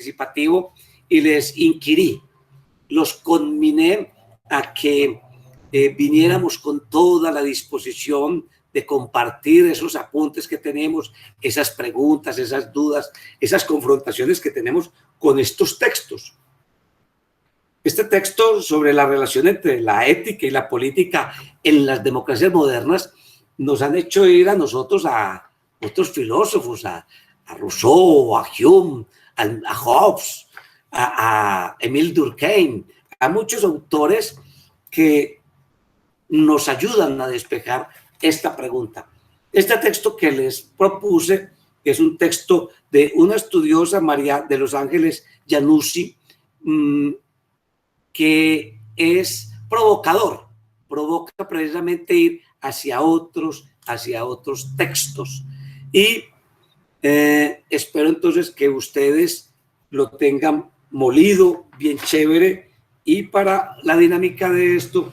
participativo y les inquirí, los conminé a que viniéramos con toda la disposición de compartir esos apuntes que tenemos, esas preguntas, esas dudas, esas confrontaciones que tenemos con estos textos. Este texto sobre la relación entre la ética y la política en las democracias modernas nos han hecho ir a nosotros, a otros filósofos, a Rousseau, a Hume, a Hobbes, a Émile Durkheim, a muchos autores que nos ayudan a despejar esta pregunta. Este texto que les propuse es un texto de una estudiosa, María de los Ángeles Januzzi, que es provocador, provoca precisamente ir hacia otros textos. Y espero entonces que ustedes lo tengan molido, bien chévere, y para la dinámica de esto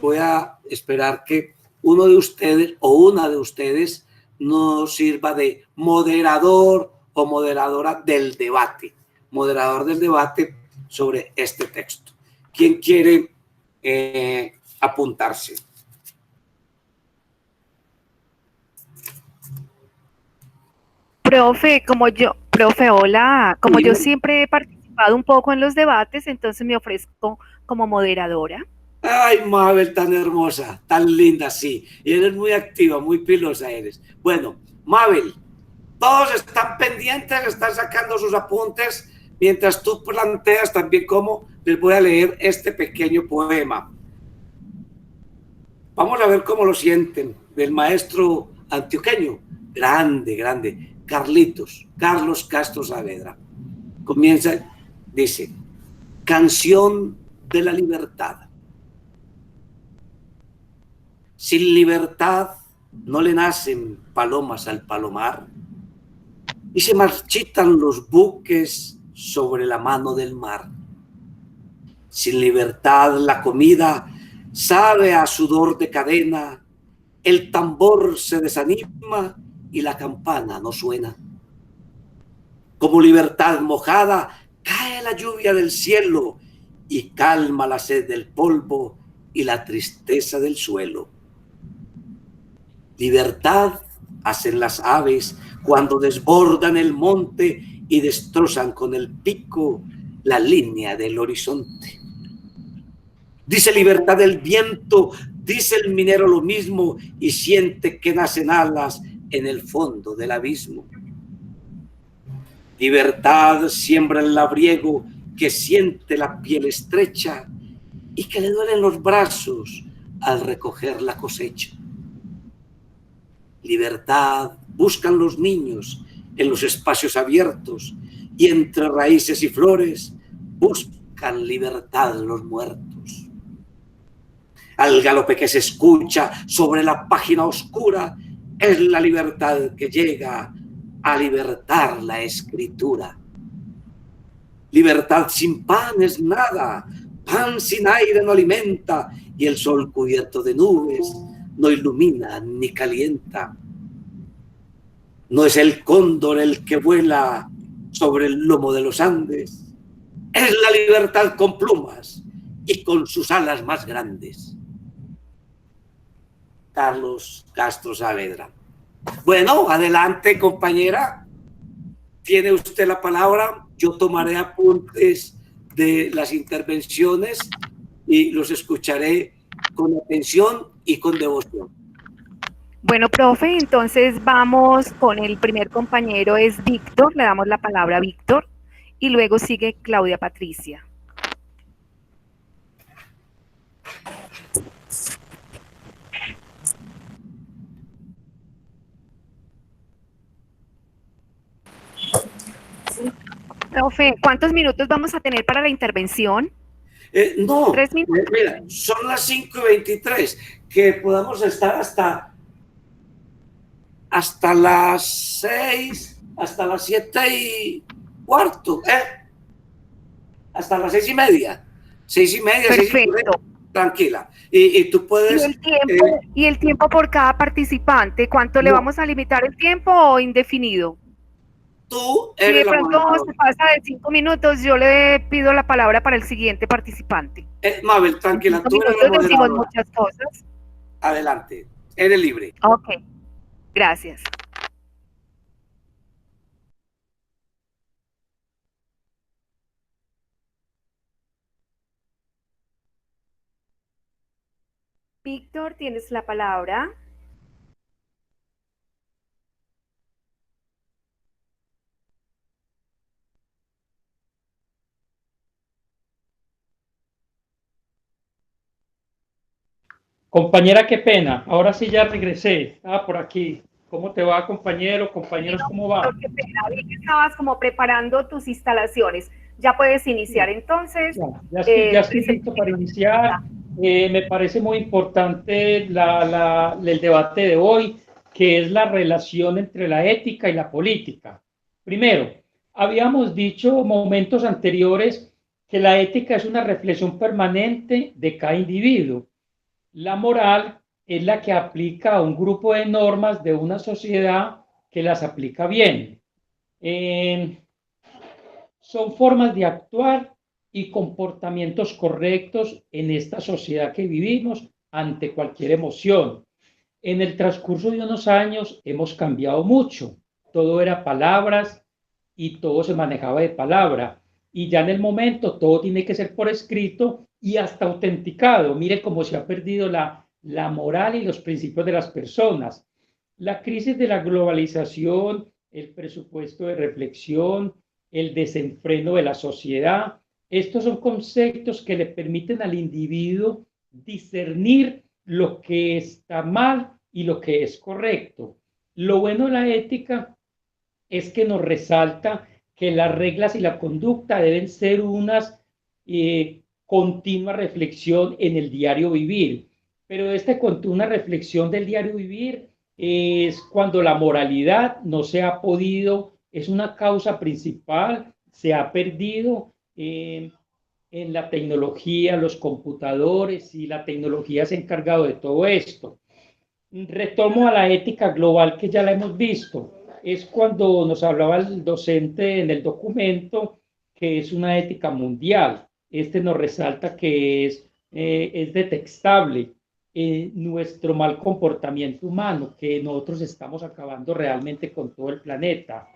voy a esperar que uno de ustedes o una de ustedes nos sirva de moderador o moderadora del debate, sobre este texto. ¿Quién quiere apuntarse? Profe, hola, como yo siempre he participado un poco en los debates, entonces me ofrezco como moderadora. Ay, Mabel, tan hermosa, tan linda, sí. Y eres muy activa, muy pilosa eres. Bueno, Mabel, todos están pendientes, están sacando sus apuntes, mientras tú planteas también cómo les voy a leer este pequeño poema. Vamos a ver cómo lo sienten, del maestro antioqueño, grande, Carlos Castro Saavedra. Comienza, dice, canción de la libertad. Sin libertad no le nacen palomas al palomar y se marchitan los buques sobre la mano del mar. Sin libertad la comida sabe a sudor de cadena, el tambor se desanima y la campana no suena. Como libertad mojada cae la lluvia del cielo y calma la sed del polvo y la tristeza del suelo. Libertad hacen las aves cuando desbordan el monte y destrozan con el pico la línea del horizonte. Dice libertad el viento, dice el minero lo mismo y siente que nacen alas en el fondo del abismo. Libertad siembra el labriego que siente la piel estrecha y que le duelen los brazos al recoger la cosecha. Libertad buscan los niños en los espacios abiertos y entre raíces y flores buscan libertad los muertos. Al galope que se escucha sobre la página oscura es la libertad que llega a libertar la escritura. Libertad sin pan es nada, pan sin aire no alimenta y el sol cubierto de nubes no ilumina ni calienta. No es el cóndor el que vuela sobre el lomo de los Andes, es la libertad con plumas y con sus alas más grandes. Carlos Castro Saavedra. Bueno, adelante, compañera. Tiene usted la palabra. Yo tomaré apuntes de las intervenciones y los escucharé con atención y con devoción. Bueno, profe, entonces vamos con el primer compañero, es Víctor, le damos la palabra a Víctor, y luego sigue Claudia Patricia. Profe, ¿cuántos minutos vamos a tener para la intervención? No, 3 minutos. Mira, son las 5:23, que podamos estar hasta las 6, hasta las 7:15, hasta las 6:30. 6:30, perfecto. Tranquila. Y tú puedes... ¿Y el tiempo por cada participante? ¿Cuánto le vamos a limitar el tiempo o indefinido? Tú Si eres de la pronto moderadora. se pasa de 5 minutos, yo le pido la palabra para el siguiente participante. Mabel, En tranquila, cinco tú eres la minutos decimos moderadora. muchas cosas. Adelante, eres libre. Ok, gracias. Víctor, tienes la palabra. Compañera, qué pena. Ahora sí ya regresé. Estaba por aquí. ¿Cómo te va, compañero? Compañeros, Bueno, ¿cómo Víctor, va? qué pena. Vi que estabas como preparando tus instalaciones. Ya puedes iniciar entonces. Ya, ya estoy Presenta listo para iniciar. Me parece muy importante el debate de hoy, que es la relación entre la ética y la política. Primero, habíamos dicho momentos anteriores que la ética es una reflexión permanente de cada individuo. La moral es la que aplica a un grupo de normas de una sociedad que las aplica bien. Eh, Son formas de actuar y comportamientos correctos en esta sociedad que vivimos ante cualquier emoción. En el transcurso de unos años hemos cambiado mucho. Todo era palabras y todo se manejaba de palabra. Y ya en el momento todo tiene que ser por escrito y hasta autenticado. Mire cómo se ha perdido la moral y los principios de las personas. La crisis de la globalización, el presupuesto de reflexión, el desenfreno de la sociedad, estos son conceptos que le permiten al individuo discernir lo que está mal y lo que es correcto. Lo bueno de la ética es que nos resalta que las reglas y la conducta deben ser unas continua reflexión en el diario vivir. Pero esta continua reflexión del diario vivir es cuando la moralidad no se ha podido, es una causa principal, se ha perdido en la tecnología, los computadores y la tecnología se ha encargado de todo esto. Retomo a la ética global que ya la hemos visto. Es cuando nos hablaba el docente en el documento que es una ética mundial. Este nos resalta que es detectable nuestro mal comportamiento humano, que nosotros estamos acabando realmente con todo el planeta.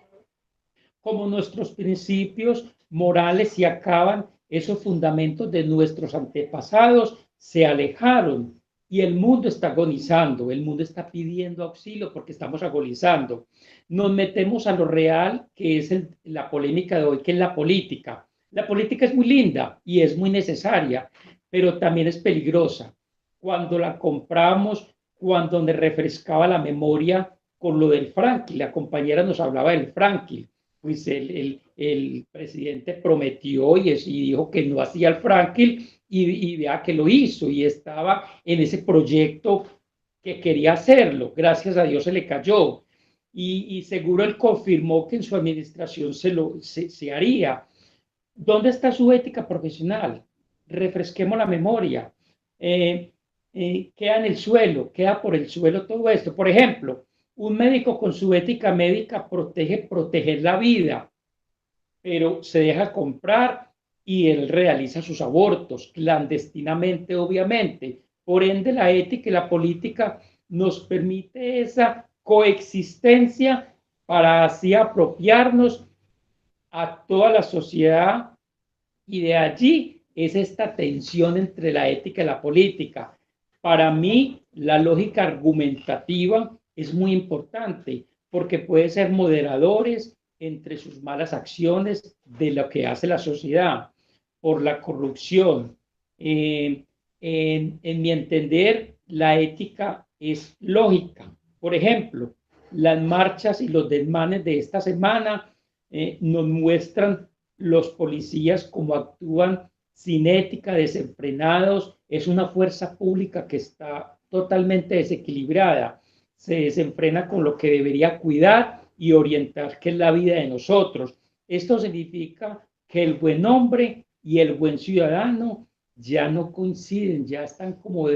Como nuestros principios morales se acaban, esos fundamentos de nuestros antepasados se alejaron y el mundo está agonizando, el mundo está pidiendo auxilio porque estamos agonizando. Nos metemos a lo real, que es la polémica de hoy, que es la política. La política es muy linda y es muy necesaria, pero también es peligrosa. Cuando la compramos, cuando me refrescaba la memoria con lo del Franklin, la compañera nos hablaba del Franklin, pues el presidente prometió y dijo que no hacía el Franklin y vea que lo hizo y estaba en ese proyecto que quería hacerlo. Gracias a Dios se le cayó y seguro él confirmó que en su administración se haría. ¿Dónde está su ética profesional? Refresquemos la memoria. Queda en el suelo, queda por el suelo todo esto. Por ejemplo, un médico con su ética médica proteger la vida, pero se deja comprar y él realiza sus abortos clandestinamente, obviamente. Por ende, la ética y la política nos permite esa coexistencia para así apropiarnos a toda la sociedad y de allí es esta tensión entre la ética y la política. Para mí, la lógica argumentativa es muy importante porque puede ser moderadores entre sus malas acciones de lo que hace la sociedad por la corrupción. En mi entender, la ética es lógica. Por ejemplo, las marchas y los desmanes de esta semana nos muestran los policías cómo actúan sin ética, desenfrenados. Es una fuerza pública que está totalmente desequilibrada. Se desenfrena con lo que debería cuidar y orientar, que es la vida de nosotros. Esto significa que el buen hombre y el buen ciudadano ya no coinciden, ya están como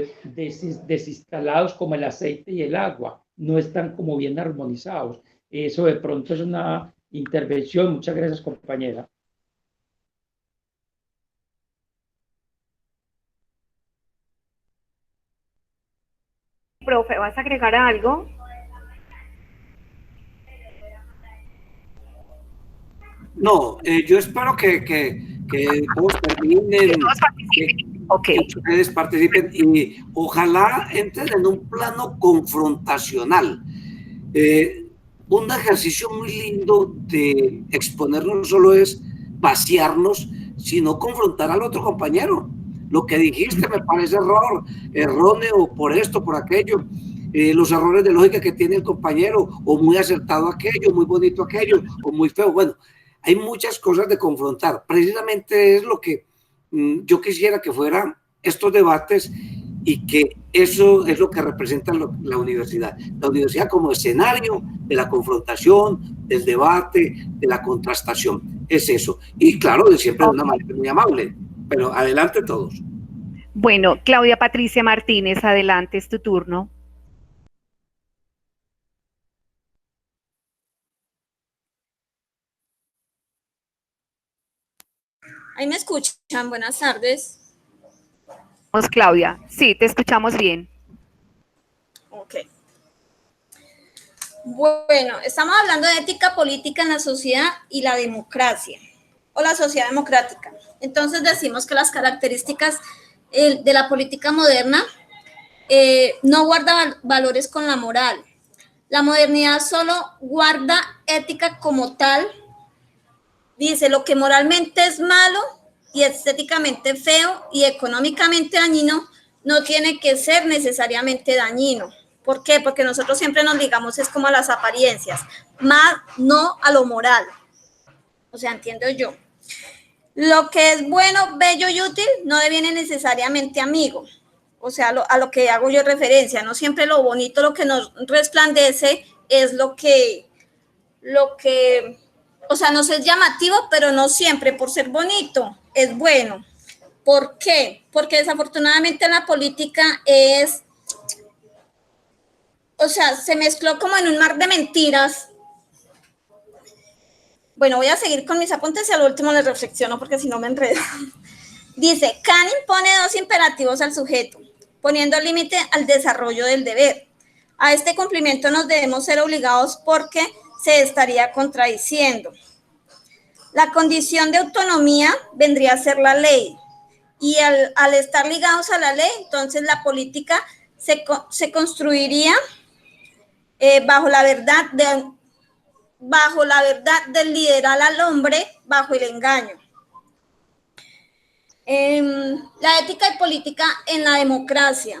desinstalados como el aceite y el agua, no están como bien armonizados. Eso de pronto es intervención. Muchas gracias, compañera. Profe, ¿vas a agregar algo? No, yo espero que todos terminen, Que todos participen. Ok. que ustedes participen y ojalá entren en un plano confrontacional. Un ejercicio muy lindo de exponernos no solo es vaciarnos, sino confrontar al otro compañero. Lo que dijiste me parece erróneo por esto, por aquello. Los errores de lógica que tiene el compañero, o muy acertado aquello, muy bonito aquello, o muy feo. Bueno, hay muchas cosas de confrontar. Precisamente es lo que yo quisiera que fueran estos debates y que eso es lo que representa la universidad. La universidad como escenario de la confrontación, del debate, de la contrastación. Es eso. Y claro, de siempre de una manera muy amable. Pero adelante todos. Bueno, Claudia Patricia Martínez, adelante, es tu turno. Ahí me escuchan, buenas tardes. Claudia, sí, te escuchamos bien. Ok. Bueno, estamos hablando de ética política en la sociedad y la democracia, o la sociedad democrática. Entonces decimos que las características de la política moderna no guarda valores con la moral. La modernidad solo guarda ética como tal. Dice, lo que moralmente es malo y estéticamente feo y económicamente dañino no tiene que ser necesariamente dañino. ¿Por qué? Porque nosotros siempre nos ligamos es como a las apariencias, más no a lo moral. O sea, entiendo yo. Lo que es bueno, bello y útil no deviene necesariamente amigo. O sea, a lo que hago yo referencia. No siempre lo bonito, lo que nos resplandece es lo que o sea, no es llamativo, pero no siempre por ser bonito es bueno. ¿Por qué? Porque desafortunadamente la política o sea, se mezcló como en un mar de mentiras. Bueno, voy a seguir con mis apuntes y al último les reflexiono porque si no me enredo. Dice, Kant impone dos imperativos al sujeto, poniendo límite al desarrollo del deber. A este cumplimiento nos debemos ser obligados porque se estaría contradiciendo. La condición de autonomía vendría a ser la ley. Y al estar ligados a la ley, entonces la política se construiría bajo la verdad del liderar al hombre bajo el engaño. La ética y política en la democracia.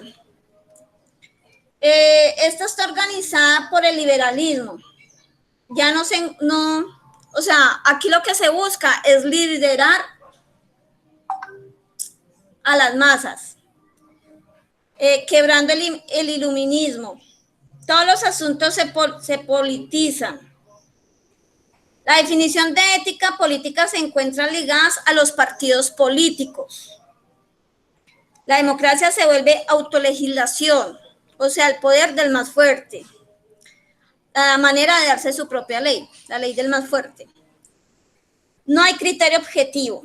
Esta está organizada por el liberalismo. Ya o sea, aquí lo que se busca es liderar a las masas, quebrando el iluminismo. Todos los asuntos se politizan. La definición de ética política se encuentra ligada a los partidos políticos. La democracia se vuelve autolegislación, o sea, el poder del más fuerte. La manera de darse su propia ley, la ley del más fuerte. No hay criterio objetivo.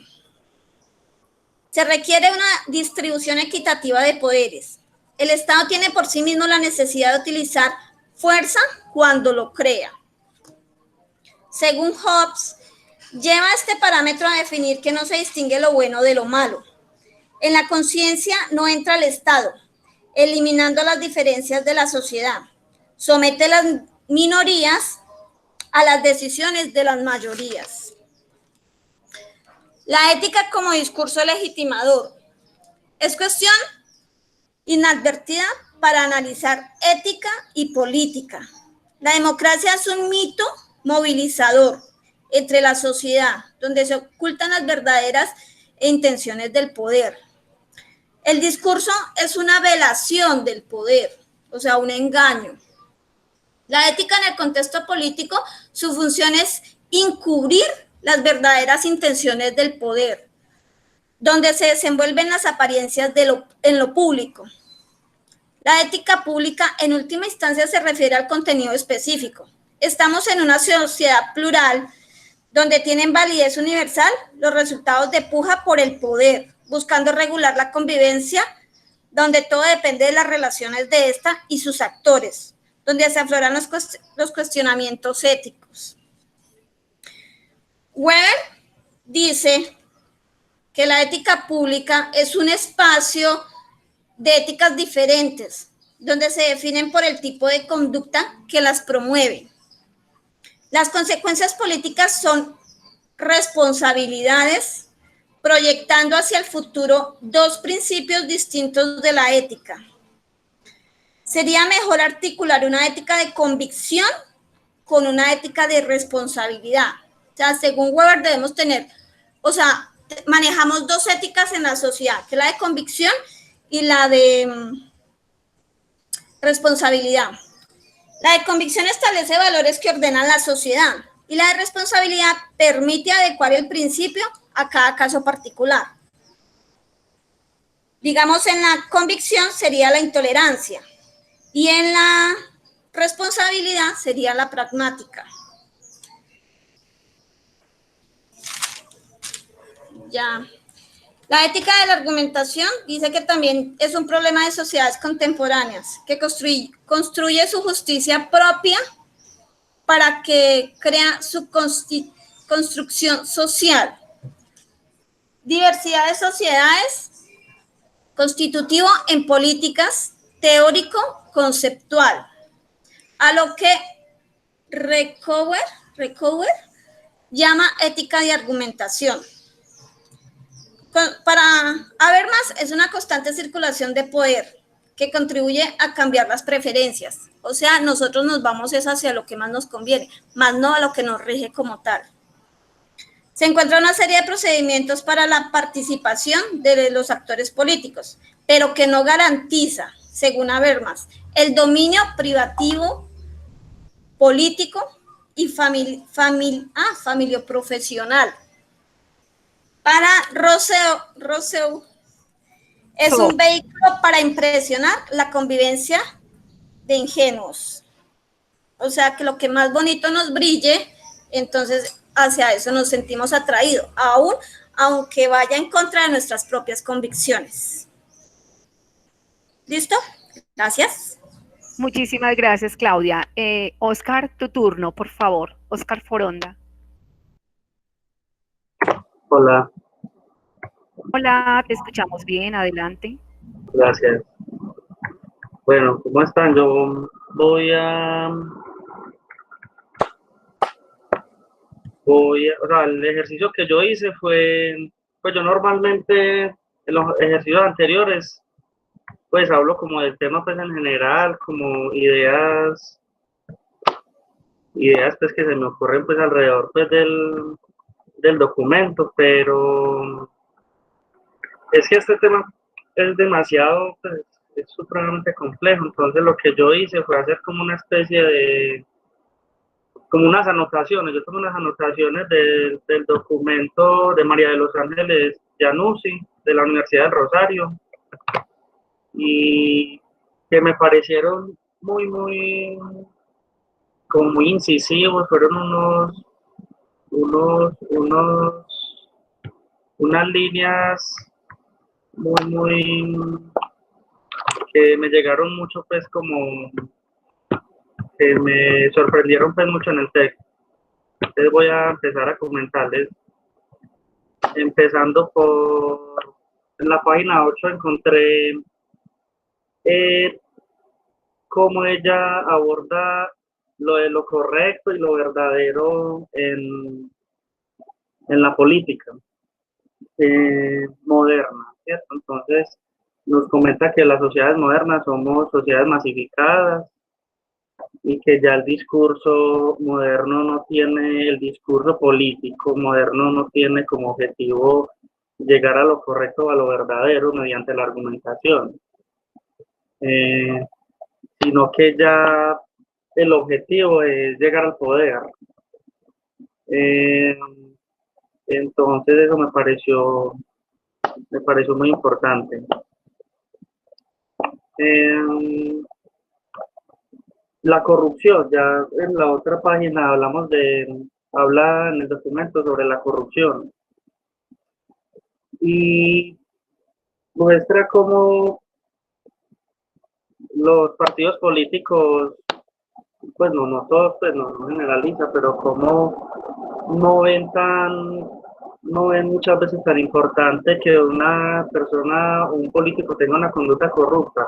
Se requiere una distribución equitativa de poderes. El Estado tiene por sí mismo la necesidad de utilizar fuerza cuando lo crea. Según Hobbes, lleva este parámetro a definir que no se distingue lo bueno de lo malo. En la conciencia no entra el Estado, eliminando las diferencias de la sociedad. Somete las minorías a las decisiones de las mayorías. La ética como discurso legitimador es cuestión inadvertida para analizar ética y política. La democracia es un mito movilizador entre la sociedad, donde se ocultan las verdaderas intenciones del poder. El discurso es una velación del poder, o sea, un engaño. La ética en el contexto político, su función es encubrir las verdaderas intenciones del poder, donde se desenvuelven las apariencias en lo público. La ética pública, en última instancia, se refiere al contenido específico. Estamos en una sociedad plural donde tienen validez universal los resultados de puja por el poder, buscando regular la convivencia, donde todo depende de las relaciones de esta y sus actores, donde se afloran los cuestionamientos éticos. Weber dice que la ética pública es un espacio de éticas diferentes, donde se definen por el tipo de conducta que las promueve. Las consecuencias políticas son responsabilidades, proyectando hacia el futuro dos principios distintos de la ética. Sería mejor articular una ética de convicción con una ética de responsabilidad. O sea, según Weber debemos tener, manejamos dos éticas en la sociedad, que es la de convicción y la de responsabilidad. La de convicción establece valores que ordenan la sociedad y la de responsabilidad permite adecuar el principio a cada caso particular. Digamos, en la convicción sería la intolerancia y en la responsabilidad sería la pragmática. Ya. La ética de la argumentación dice que también es un problema de sociedades contemporáneas, que construye su justicia propia para que crea su construcción social. Diversidad de sociedades, constitutivo en políticas, teórico, conceptual. A lo que Recover llama ética de argumentación. Para Habermas es una constante circulación de poder que contribuye a cambiar las preferencias. O sea, nosotros nos vamos hacia lo que más nos conviene, más no a lo que nos rige como tal. Se encuentra una serie de procedimientos para la participación de los actores políticos, pero que no garantiza, según Habermas, el dominio privativo, político y familioprofesional. Para Rousseau es un vehículo para impresionar la convivencia de ingenuos. O sea, que lo que más bonito nos brille, entonces hacia eso nos sentimos atraídos, aunque vaya en contra de nuestras propias convicciones. ¿Listo? Gracias. Muchísimas gracias, Claudia. Oscar, tu turno, por favor. Oscar Foronda. Hola. Hola, te escuchamos bien, adelante. Gracias. Bueno, ¿cómo están? Yo voy a, o sea, el ejercicio que yo hice fue, pues yo normalmente en los ejercicios anteriores, pues hablo como del tema pues en general, como ideas pues que se me ocurren pues alrededor pues del documento, pero es que este tema es demasiado, pues, es supremamente complejo. Entonces lo que yo hice fue hacer como una especie de, como unas anotaciones. Yo tomé unas anotaciones del documento de María de los Ángeles Januzzi, de la Universidad del Rosario, y que me parecieron como muy incisivos. Fueron unas líneas muy que me llegaron mucho, pues como que me sorprendieron pues mucho en el texto. Entonces voy a empezar a comentarles, empezando por en la página 8 encontré cómo ella aborda lo de lo correcto y lo verdadero en la política moderna, ¿cierto? Entonces nos comenta que las sociedades modernas somos sociedades masificadas y que ya el discurso moderno no tiene, el discurso político moderno no tiene como objetivo llegar a lo correcto o a lo verdadero mediante la argumentación, sino que ya el objetivo es llegar al poder. Entonces eso me pareció muy importante. La corrupción, ya en la otra página hablamos de habla en el documento sobre la corrupción y muestra cómo los partidos políticos, pues no todos, pues no generaliza, pero cómo no ven muchas veces tan importante que una persona, un político tenga una conducta corrupta,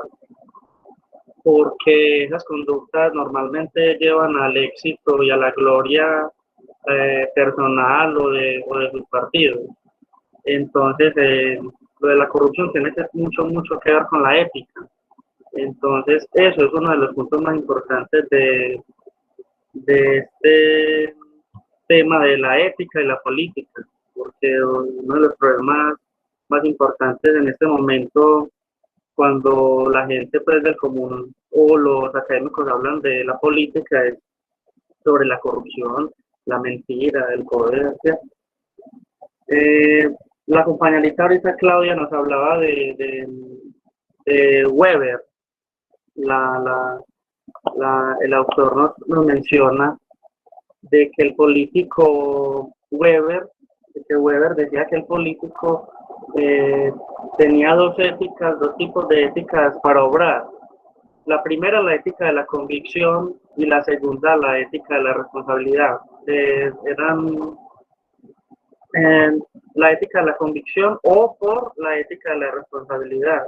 porque esas conductas normalmente llevan al éxito y a la gloria personal o de sus partidos. Entonces, lo de la corrupción tiene mucho que ver con la ética. Entonces, eso es uno de los puntos más importantes de este tema de la ética y la política, porque uno de los problemas más importantes en este momento, cuando la gente pues, del común o los académicos hablan de la política, es sobre la corrupción, la mentira, el poder. La compañerita ahorita, Claudia, nos hablaba de Weber. El autor nos menciona de que el político Weber decía que el político tenía dos tipos de éticas para obrar. La primera, la ética de la convicción, y la segunda, la ética de la responsabilidad. La ética de la convicción o por la ética de la responsabilidad.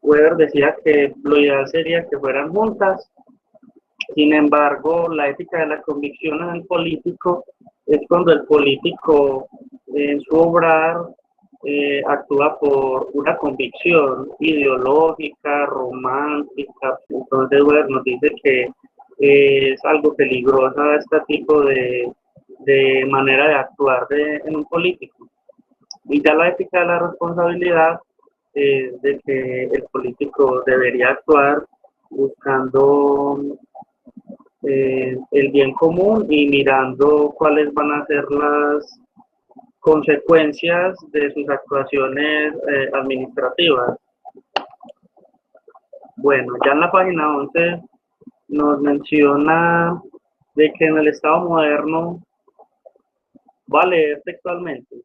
Weber decía que lo ideal sería que fueran juntas. Sin embargo, la ética de la convicción en el político es cuando el político en su obrar actúa por una convicción ideológica, romántica. Entonces, Weber nos dice que es algo peligrosa este tipo de manera de actuar en un político. Y ya la ética de la responsabilidad de que el político debería actuar buscando el bien común y mirando cuáles van a ser las consecuencias de sus actuaciones administrativas. Bueno, ya en la página 11 nos menciona de que en el Estado moderno, va a leer textualmente,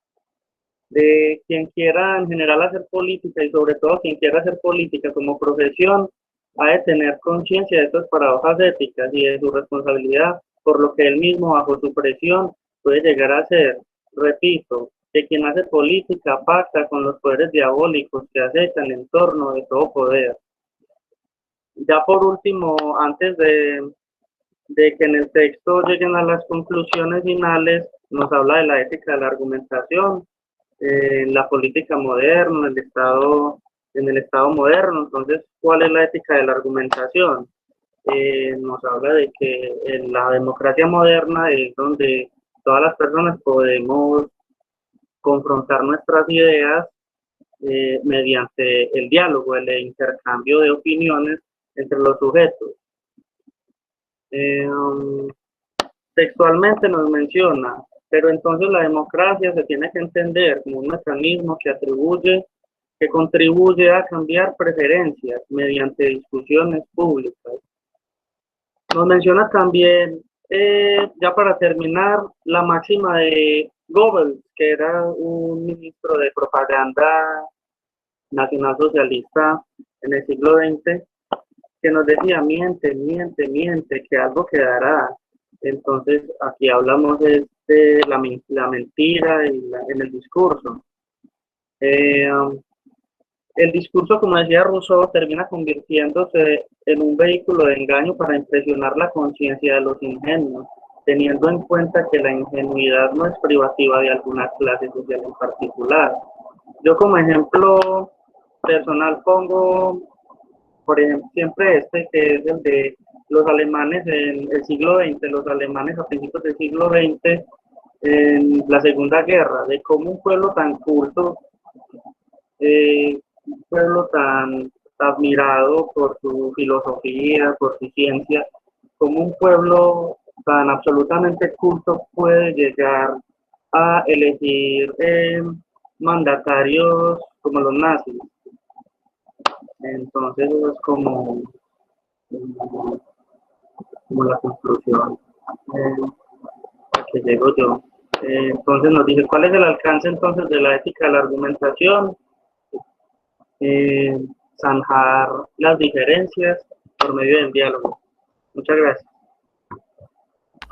de quien quiera en general hacer política y sobre todo quien quiera hacer política como profesión, ha de tener conciencia de estas paradojas éticas y de su responsabilidad, por lo que él mismo bajo su presión puede llegar a ser, repito, que quien hace política pacta con los poderes diabólicos que acechan en torno de todo poder. Ya por último, antes de que en el texto lleguen a las conclusiones finales, nos habla de la ética de la argumentación, la política moderna, en el Estado moderno. Entonces, ¿cuál es la ética de la argumentación? Nos habla de que en la democracia moderna es donde todas las personas podemos confrontar nuestras ideas mediante el diálogo, el intercambio de opiniones entre los sujetos. Textualmente nos menciona, pero entonces la democracia se tiene que entender como un mecanismo que contribuye a cambiar preferencias mediante discusiones públicas. Nos menciona también, ya para terminar, la máxima de Goebbels, que era un ministro de propaganda nacionalsocialista en el siglo XX, que nos decía, miente, que algo quedará. Entonces, aquí hablamos de la mentira en el discurso. El discurso, como decía Rousseau, termina convirtiéndose en un vehículo de engaño para impresionar la conciencia de los ingenuos, teniendo en cuenta que la ingenuidad no es privativa de alguna clase social en particular. Yo como ejemplo personal pongo, por ejemplo, siempre que es el de los alemanes en el siglo XX, los alemanes a principios del siglo XX, en la Segunda Guerra, de cómo un pueblo tan culto, un pueblo tan admirado por su filosofía, por su ciencia, como un pueblo tan absolutamente culto puede llegar a elegir mandatarios como los nazis. Entonces eso es como la conclusión. que llego yo. Entonces nos dice, ¿cuál es el alcance entonces de la ética de la argumentación? Zanjar las diferencias por medio del diálogo. Muchas gracias.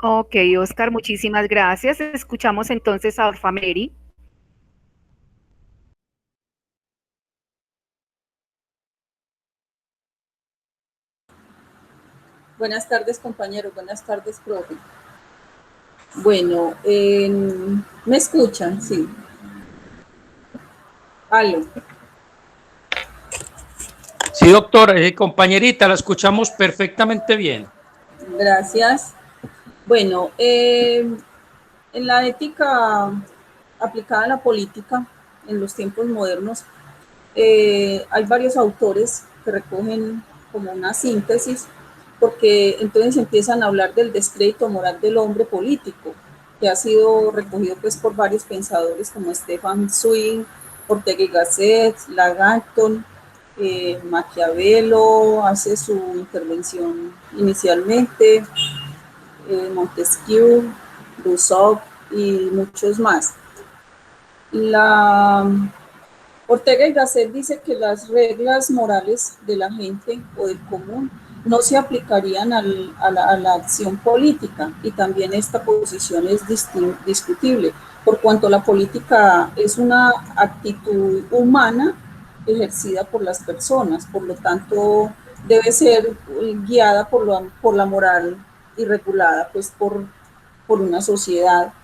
Ok, Oscar, muchísimas gracias. Escuchamos entonces a Orfameri. Buenas tardes, compañeros. Buenas tardes, profe. Bueno, ¿me escuchan? Sí. Aló. Sí, doctora, compañerita, la escuchamos perfectamente bien. Gracias. Bueno, en la ética aplicada a la política en los tiempos modernos, hay varios autores que recogen como una síntesis, porque entonces empiezan a hablar del descrédito moral del hombre político, que ha sido recogido pues por varios pensadores como Stefan Zweig, Ortega y Gasset, Lamarck, Maquiavelo hace su intervención inicialmente, Montesquieu, Rousseau y muchos más. Ortega y Gasset dice que las reglas morales de la gente o del común no se aplicarían a la acción política, y también esta posición es discutible, por cuanto la política es una actitud humana ejercida por las personas, por lo tanto debe ser guiada por la moral y regulada pues por una sociedad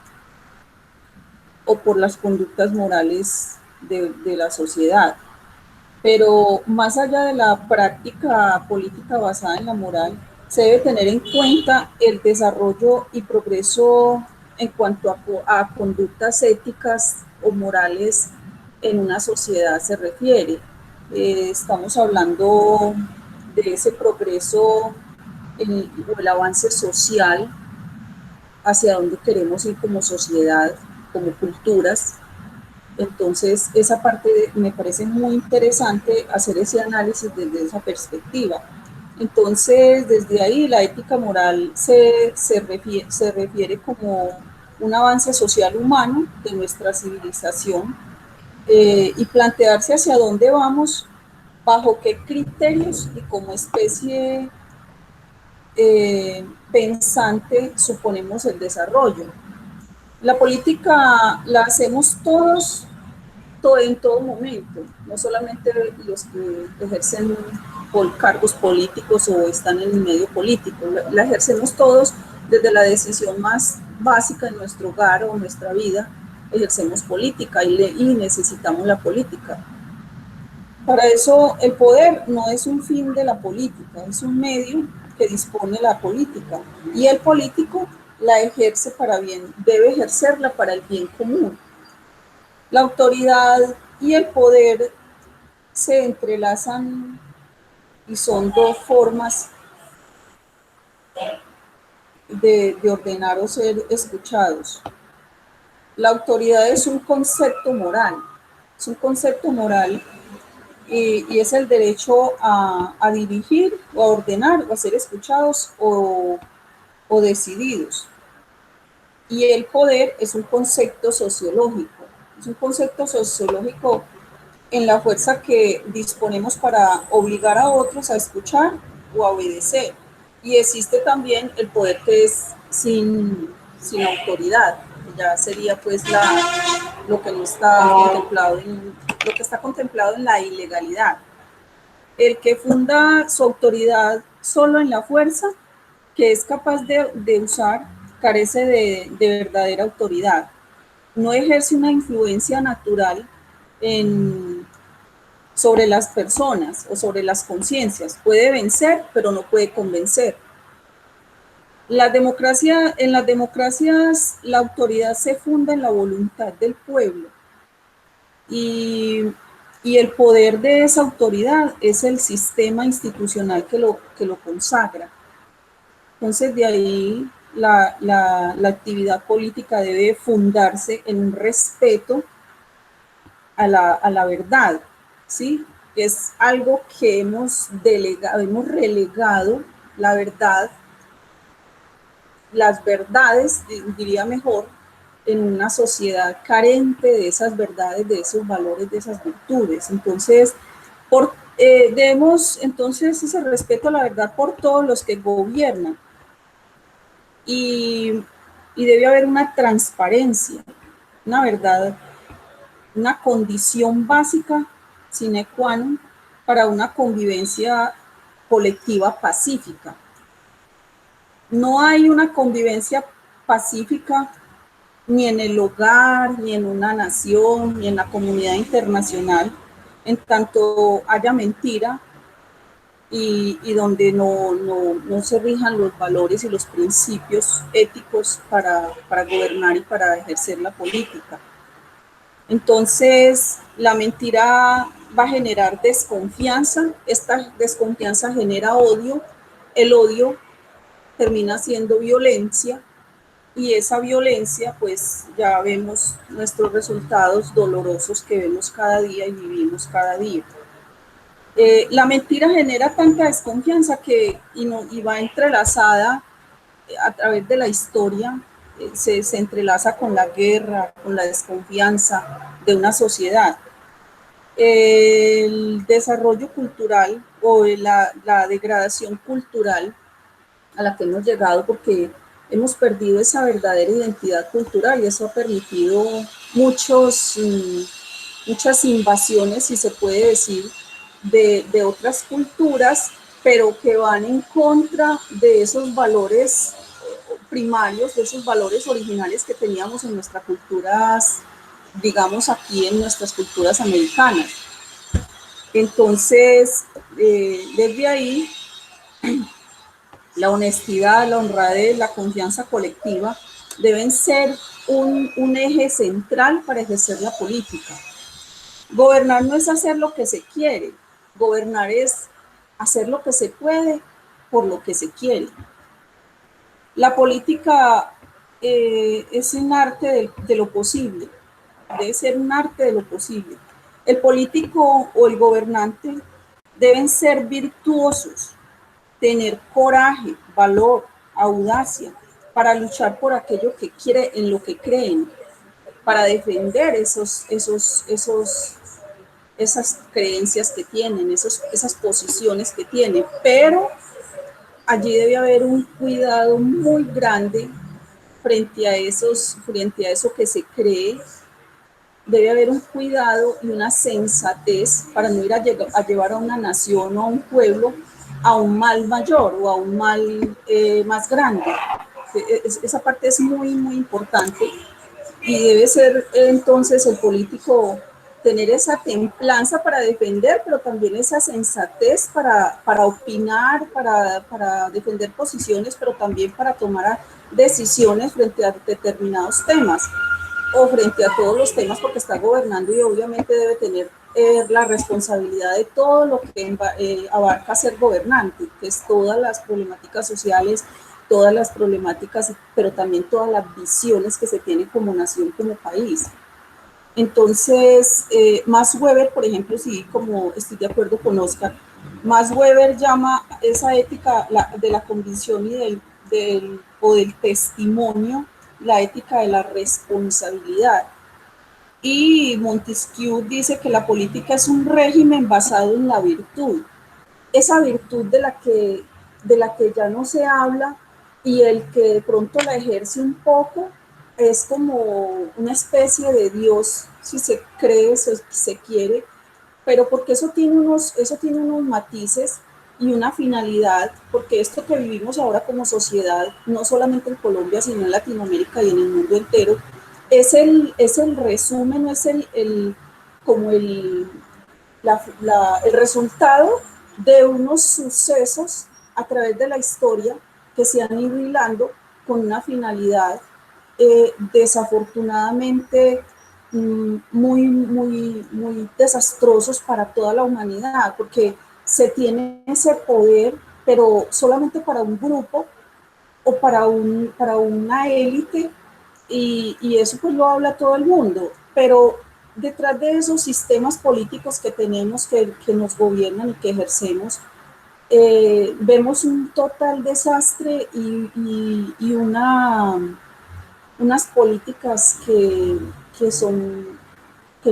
o por las conductas morales de la sociedad. Pero más allá de la práctica política basada en la moral, se debe tener en cuenta el desarrollo y progreso en cuanto a conductas éticas o morales en una sociedad se refiere. Estamos hablando de ese progreso o el avance social hacia donde queremos ir como sociedad, como culturas. Entonces, esa parte me parece muy interesante hacer ese análisis desde esa perspectiva. Entonces, desde ahí la ética moral se refiere como un avance social humano de nuestra civilización, y plantearse hacia dónde vamos, bajo qué criterios y como especie pensante suponemos el desarrollo. La política la hacemos todos en todo momento, no solamente los que ejercen cargos políticos o están en el medio político, la ejercemos todos desde la decisión más básica en nuestro hogar o en nuestra vida, ejercemos política y necesitamos la política. Para eso el poder no es un fin de la política, es un medio que dispone la política, y el político la ejerce para bien, debe ejercerla para el bien común. La autoridad y el poder se entrelazan y son dos formas de ordenar o ser escuchados. La autoridad es un concepto moral, y es el derecho a dirigir o a ordenar o a ser escuchados o decididos. Y el poder es un concepto sociológico, en la fuerza que disponemos para obligar a otros a escuchar o a obedecer. Y existe también el poder que es sin autoridad, ya sería pues lo que no está contemplado en la ilegalidad. El que funda su autoridad solo en la fuerza que es capaz de usar carece de verdadera autoridad. No ejerce una influencia natural sobre las personas o sobre las conciencias. Puede vencer, pero no puede convencer. En las democracias, la autoridad se funda en la voluntad del pueblo, y el poder de esa autoridad es el sistema institucional que lo consagra. Entonces, de ahí la actividad política debe fundarse en un respeto a la verdad, ¿sí? Es algo que hemos relegado la verdad las verdades, diría mejor, en una sociedad carente de esas verdades, de esos valores, de esas virtudes. Entonces, debemos entonces ese respeto a la verdad por todos los que gobiernan, y debe haber una transparencia, una verdad, una condición básica sine qua non para una convivencia colectiva pacífica. No hay una convivencia pacífica ni en el hogar, ni en una nación, ni en la comunidad internacional, en tanto haya mentira y donde no se rijan los valores y los principios éticos para gobernar y para ejercer la política. Entonces, la mentira va a generar desconfianza, esta desconfianza genera odio, el odio termina siendo violencia, y esa violencia, pues ya vemos nuestros resultados dolorosos que vemos cada día y vivimos cada día. La mentira genera tanta desconfianza y va entrelazada a través de la historia, se entrelaza con la guerra, con la desconfianza de una sociedad. El desarrollo cultural o la degradación cultural a la que hemos llegado, porque hemos perdido esa verdadera identidad cultural, y eso ha permitido muchas invasiones, si se puede decir, de otras culturas, pero que van en contra de esos valores primarios, de esos valores originales que teníamos en nuestras culturas, digamos aquí en nuestras culturas americanas. Entonces, desde ahí, la honestidad, la honradez, la confianza colectiva deben ser un eje central para ejercer la política. Gobernar no es hacer lo que se quiere, gobernar es hacer lo que se puede por lo que se quiere. La política es un arte de lo posible, debe ser un arte de lo posible. El político o el gobernante deben ser virtuosos, tener coraje, valor, audacia para luchar por aquello que quiere, en lo que creen, para defender esas creencias que tienen, esas posiciones que tienen, pero allí debe haber un cuidado muy grande frente a eso que se cree. Debe haber un cuidado y una sensatez para no ir a llevar a una nación o a un pueblo a un mal mayor o a un mal más grande. Esa parte es muy, muy importante, y debe ser entonces el político tener esa templanza para defender, pero también esa sensatez para opinar, para defender posiciones, pero también para tomar decisiones frente a determinados temas o frente a todos los temas, porque está gobernando y obviamente debe tener la responsabilidad de todo lo que abarca ser gobernante, que es todas las problemáticas sociales, todas las problemáticas, pero también todas las visiones que se tienen como nación, como país. Entonces, Max Weber, por ejemplo, sí, como estoy de acuerdo con Oscar, Max Weber llama esa ética de la convicción y del testimonio, la ética de la responsabilidad. Y Montesquieu dice que la política es un régimen basado en la virtud, esa virtud de la que ya no se habla, y el que de pronto la ejerce un poco es como una especie de Dios, si se cree, si se quiere, pero porque eso tiene unos matices y una finalidad, porque esto que vivimos ahora como sociedad, no solamente en Colombia, sino en Latinoamérica y en el mundo entero, es el resumen, no es el resultado de unos sucesos a través de la historia que se han ido hilando con una finalidad desafortunadamente muy, muy, muy desastrosos para toda la humanidad, porque se tiene ese poder, pero solamente para un grupo o para una élite, y eso pues lo habla todo el mundo, pero detrás de esos sistemas políticos que tenemos, que nos gobiernan y que ejercemos, vemos un total desastre y unas políticas que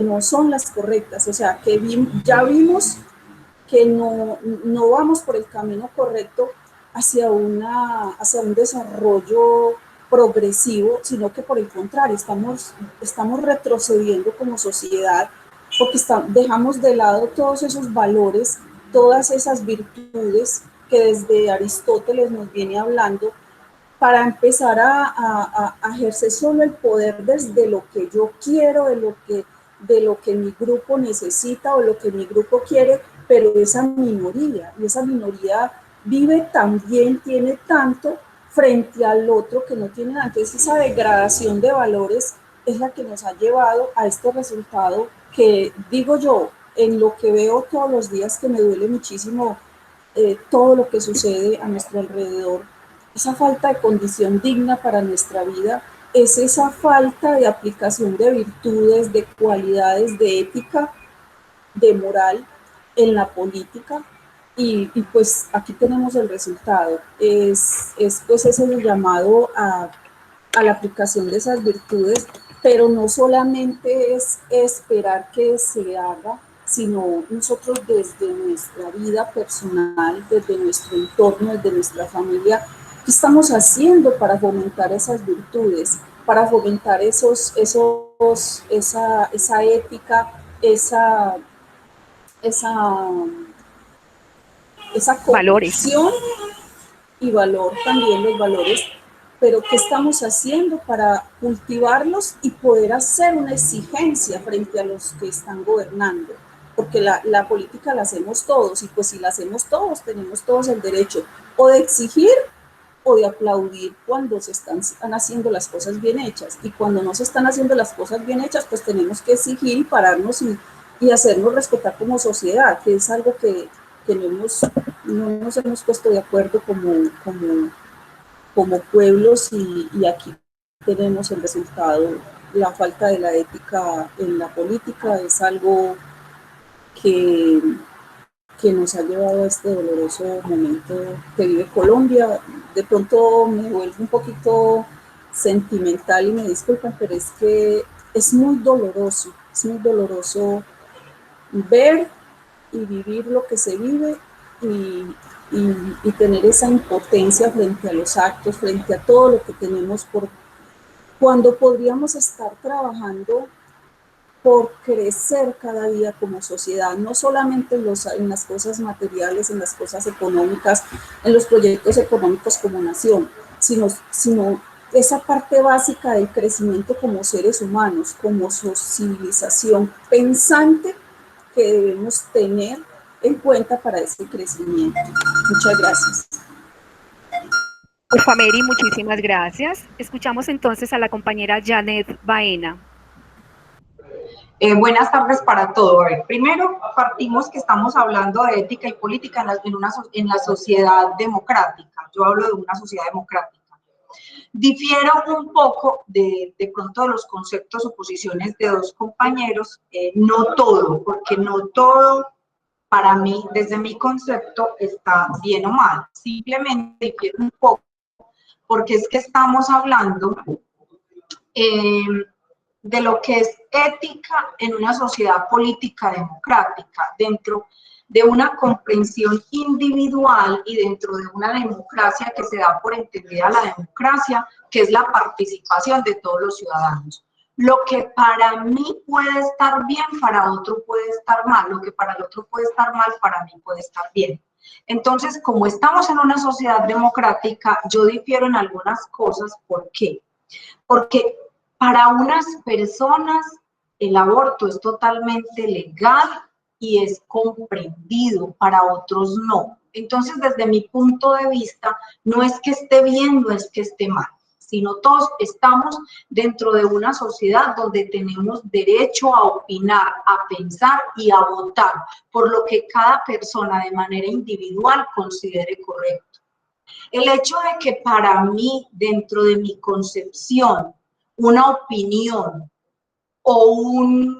no son las correctas, o sea, que ya vimos que no vamos por el camino correcto hacia un desarrollo progresivo, sino que por el contrario, estamos retrocediendo como sociedad porque dejamos de lado todos esos valores, todas esas virtudes que desde Aristóteles nos viene hablando, para empezar a ejercer solo el poder desde lo que yo quiero, de lo que mi grupo necesita o lo que mi grupo quiere, pero esa minoría vive también, tiene tanto frente al otro que no tiene nada. Entonces esa degradación de valores es la que nos ha llevado a este resultado que, digo yo, en lo que veo todos los días, que me duele muchísimo todo lo que sucede a nuestro alrededor, esa falta de condición digna para nuestra vida, es esa falta de aplicación de virtudes, de cualidades, de ética, de moral en la política, y pues aquí tenemos el resultado, es pues ese llamado a la aplicación de esas virtudes, pero no solamente es esperar que se haga, sino nosotros desde nuestra vida personal, desde nuestro entorno, desde nuestra familia, ¿qué estamos haciendo para fomentar esas virtudes, para fomentar esa ética, esa Valores. corrección y valor, también los valores, pero qué estamos haciendo para cultivarlos y poder hacer una exigencia frente a los que están gobernando? Porque la política la hacemos todos, y pues si la hacemos todos, tenemos todos el derecho o de exigir o de aplaudir cuando se están haciendo las cosas bien hechas, y cuando no se están haciendo las cosas bien hechas, pues tenemos que exigir y pararnos y hacernos respetar como sociedad, que es algo que no nos hemos puesto de acuerdo como pueblos, y aquí tenemos el resultado. La falta de la ética en la política es algo que nos ha llevado a este doloroso momento que vive Colombia. De pronto me vuelvo un poquito sentimental y me disculpan, pero es que es muy doloroso ver y vivir lo que se vive, y tener esa impotencia frente a los actos, frente a todo lo que tenemos, cuando podríamos estar trabajando por crecer cada día como sociedad, no solamente en las cosas materiales, en las cosas económicas, en los proyectos económicos como nación, sino esa parte básica del crecimiento como seres humanos, como civilización pensante, que debemos tener en cuenta para ese crecimiento. Muchas gracias. Ufameri, muchísimas gracias. Escuchamos entonces a la compañera Janet Baena. Buenas tardes para todos. A ver, primero partimos que estamos hablando de ética y política en la sociedad democrática. Yo hablo de una sociedad democrática. Difiero un poco de pronto de los conceptos o posiciones de dos compañeros, no todo, porque no todo para mí, desde mi concepto, está bien o mal. Simplemente difiero un poco, porque es que estamos hablando de lo que es ética en una sociedad política democrática, dentro de una comprensión individual y dentro de una democracia que se da por entendida la democracia, que es la participación de todos los ciudadanos. Lo que para mí puede estar bien, para otro puede estar mal. Lo que para el otro puede estar mal, para mí puede estar bien. Entonces, como estamos en una sociedad democrática, yo difiero en algunas cosas. ¿Por qué? Porque para unas personas el aborto es totalmente legal y es comprendido, para otros no. Entonces, desde mi punto de vista, no es que esté bien, no es que esté mal, sino todos estamos dentro de una sociedad donde tenemos derecho a opinar, a pensar y a votar por lo que cada persona de manera individual considere correcto. El hecho de que para mí, dentro de mi concepción, una opinión o un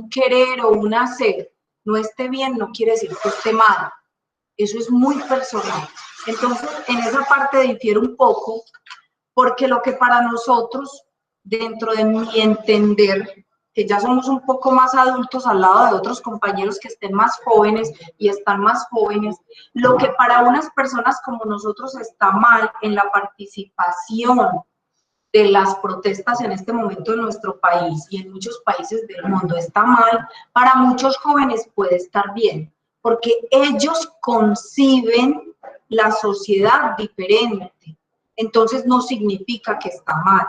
querer o un hacer no esté bien no quiere decir que esté mal. Eso es muy personal. Entonces, en esa parte difiere un poco, porque lo que para nosotros, dentro de mi entender, que ya somos un poco más adultos al lado de otros compañeros que estén más jóvenes y están más jóvenes, lo que para unas personas como nosotros está mal en la participación de las protestas en este momento en nuestro país y en muchos países del mundo está mal, para muchos jóvenes puede estar bien, porque ellos conciben la sociedad diferente. Entonces no significa que está mal,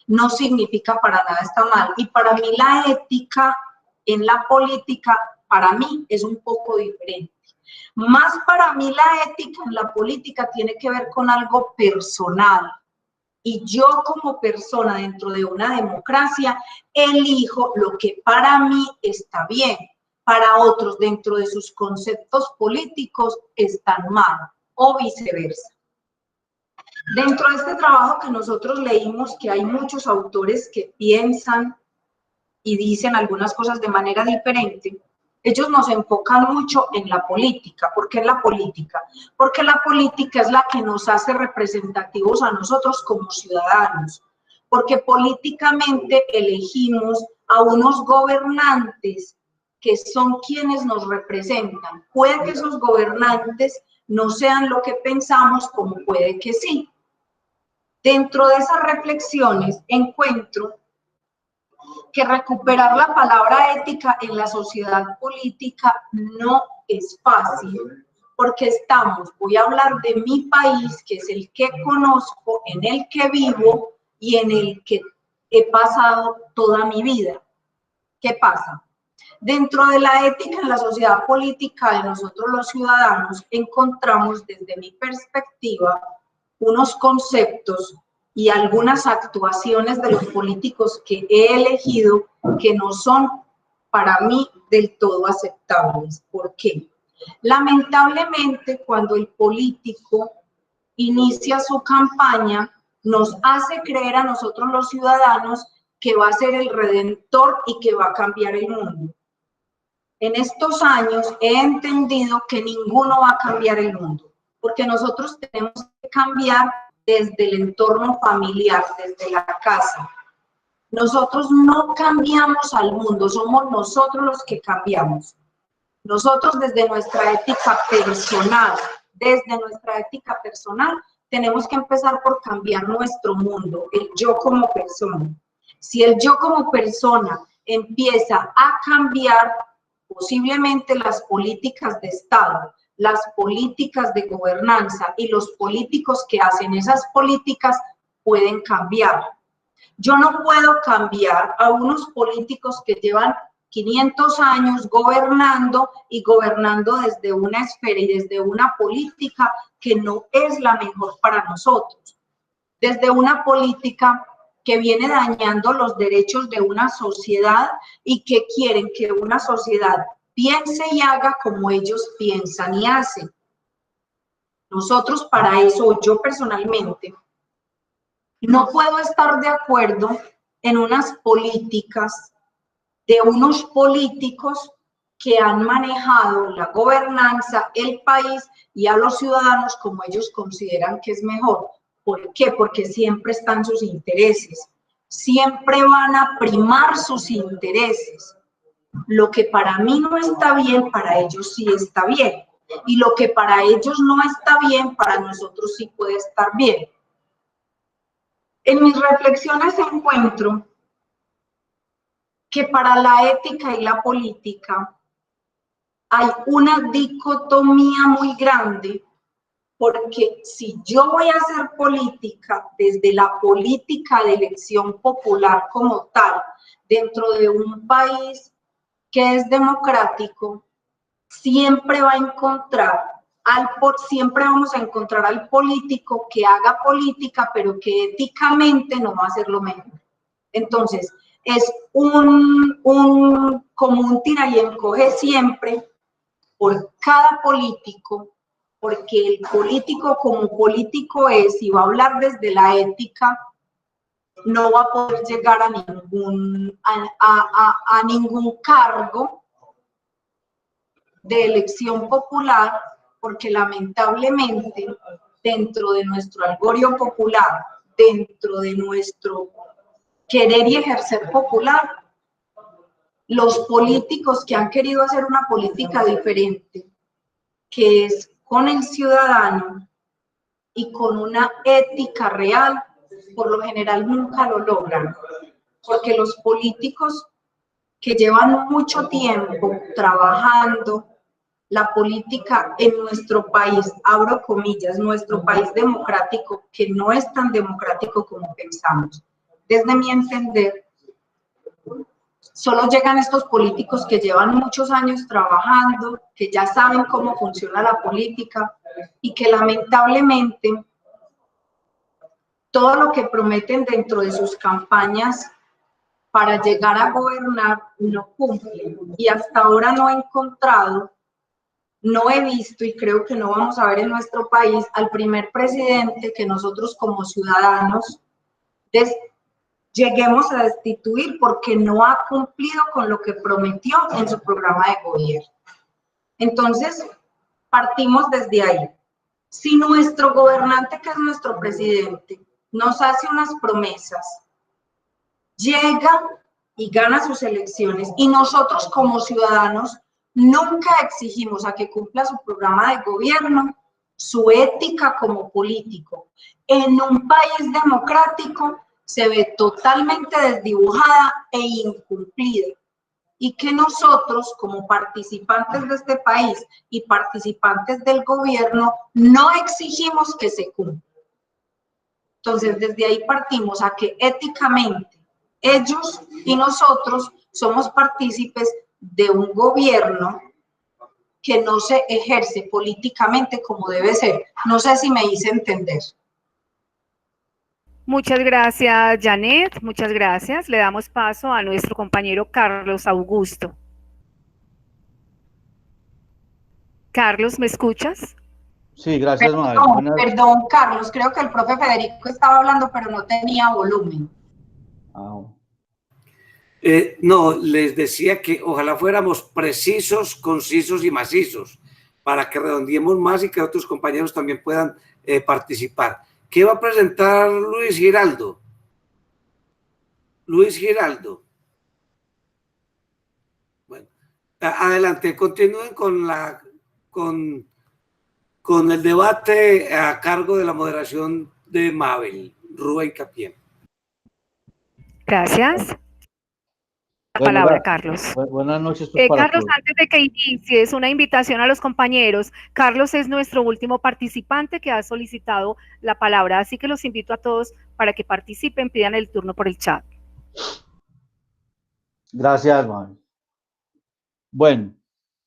no significa para nada está mal. Y para mí la ética en la política, para mí es un poco diferente. Más para mí la ética en la política tiene que ver con algo personal. Y yo como persona dentro de una democracia elijo lo que para mí está bien, para otros dentro de sus conceptos políticos están mal o viceversa. Dentro de este trabajo que nosotros leímos, que hay muchos autores que piensan y dicen algunas cosas de manera diferente, ellos nos enfocan mucho en la política. ¿Por qué en la política? Porque la política es la que nos hace representativos a nosotros como ciudadanos. Porque políticamente elegimos a unos gobernantes que son quienes nos representan. Puede que esos gobernantes no sean lo que pensamos, como puede que sí. Dentro de esas reflexiones encuentro que recuperar la palabra ética en la sociedad política no es fácil, porque voy a hablar de mi país, que es el que conozco, en el que vivo y en el que he pasado toda mi vida. ¿Qué pasa? Dentro de la ética en la sociedad política de nosotros los ciudadanos encontramos desde mi perspectiva unos conceptos y algunas actuaciones de los políticos que he elegido que no son para mí del todo aceptables. ¿Por qué? Lamentablemente, cuando el político inicia su campaña, nos hace creer a nosotros los ciudadanos que va a ser el redentor y que va a cambiar el mundo. En estos años he entendido que ninguno va a cambiar el mundo, porque nosotros tenemos que cambiar desde el entorno familiar, desde la casa. Nosotros no cambiamos al mundo, somos nosotros los que cambiamos. Nosotros desde nuestra ética personal, tenemos que empezar por cambiar nuestro mundo, el yo como persona. Si el yo como persona empieza a cambiar, posiblemente las políticas de Estado, las políticas de gobernanza y los políticos que hacen esas políticas pueden cambiar. Yo no puedo cambiar a unos políticos que llevan 500 años gobernando y gobernando desde una esfera y desde una política que no es la mejor para nosotros. Desde una política que viene dañando los derechos de una sociedad y que quieren que una sociedad piense y haga como ellos piensan y hacen. Nosotros para eso, yo personalmente, no puedo estar de acuerdo en unas políticas de unos políticos que han manejado la gobernanza, el país y a los ciudadanos como ellos consideran que es mejor. ¿Por qué? Porque siempre están sus intereses, siempre van a primar sus intereses. Lo que para mí no está bien, para ellos sí está bien. Y lo que para ellos no está bien, para nosotros sí puede estar bien. En mis reflexiones encuentro que para la ética y la política hay una dicotomía muy grande, porque si yo voy a hacer política desde la política de elección popular como tal, dentro de un país que es democrático, siempre vamos a encontrar al político que haga política, pero que éticamente no va a hacer lo mejor. Entonces, es como un tira y encoge siempre por cada político, porque el político como político es, y va a hablar desde la ética, no va a poder llegar a ningún cargo de elección popular, porque lamentablemente dentro de nuestro algorio popular, dentro de nuestro querer y ejercer popular, los políticos que han querido hacer una política diferente, que es con el ciudadano y con una ética real, por lo general nunca lo logran, porque los políticos que llevan mucho tiempo trabajando la política en nuestro país, abro comillas, nuestro país democrático, que no es tan democrático como pensamos. Desde mi entender, solo llegan estos políticos que llevan muchos años trabajando, que ya saben cómo funciona la política y que lamentablemente todo lo que prometen dentro de sus campañas para llegar a gobernar no cumplen. Y hasta ahora no he encontrado, no he visto y creo que no vamos a ver en nuestro país al primer presidente que nosotros como ciudadanos lleguemos a destituir porque no ha cumplido con lo que prometió en su programa de gobierno. Entonces, partimos desde ahí. Si nuestro gobernante, que es nuestro presidente, nos hace unas promesas, llega y gana sus elecciones y nosotros como ciudadanos nunca exigimos a que cumpla su programa de gobierno, su ética como político, en un país democrático se ve totalmente desdibujada e incumplida. Y que nosotros, como participantes de este país y participantes del gobierno, no exigimos que se cumpla. Entonces, desde ahí partimos a que éticamente ellos y nosotros somos partícipes de un gobierno que no se ejerce políticamente como debe ser. No sé si me hice entender. Muchas gracias, Janet. Muchas gracias. Le damos paso a nuestro compañero Carlos Augusto. Carlos, ¿me escuchas? Sí, gracias, Mabel. Perdón, Carlos, creo que el profe Federico estaba hablando, pero no tenía volumen. No, les decía que ojalá fuéramos precisos, concisos y macizos para que redondeemos más y que otros compañeros también puedan participar. ¿Qué va a presentar Luis Giraldo? Luis Giraldo. Bueno, adelante, continúen con el debate a cargo de la moderación de Mabel, Rubén Capién. Gracias. La palabra, Carlos. Buenas noches. Carlos, antes de que inicies, una invitación a los compañeros. Carlos es nuestro último participante que ha solicitado la palabra, así que los invito a todos para que participen, pidan el turno por el chat. Gracias, Mabel. Bueno,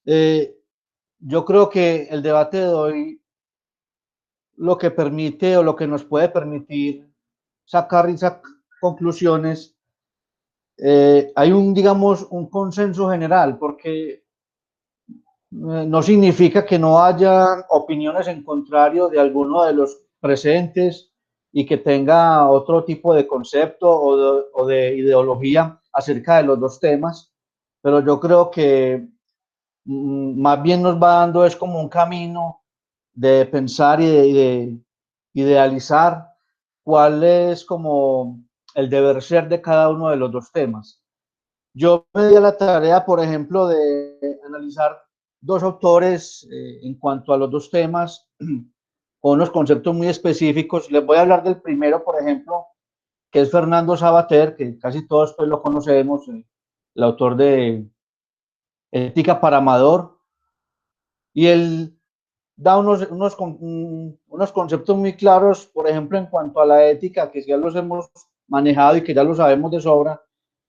yo creo que el debate de hoy lo que permite o lo que nos puede permitir sacar esas conclusiones, hay digamos, un consenso general, porque no significa que no haya opiniones en contrario de alguno de los presentes y que tenga otro tipo de concepto o de ideología acerca de los dos temas, pero yo creo que más bien nos va dando es como un camino de pensar y de idealizar cuál es como el deber ser de cada uno de los dos temas. Yo me di a la tarea, por ejemplo, de analizar dos autores en cuanto a los dos temas, con unos conceptos muy específicos. Les voy a hablar del primero, por ejemplo, que es Fernando Savater, que casi todos pues lo conocemos, el autor de Ética para Amador, y él da unos conceptos muy claros, por ejemplo, en cuanto a la ética, que ya los hemos manejado y que ya lo sabemos de sobra,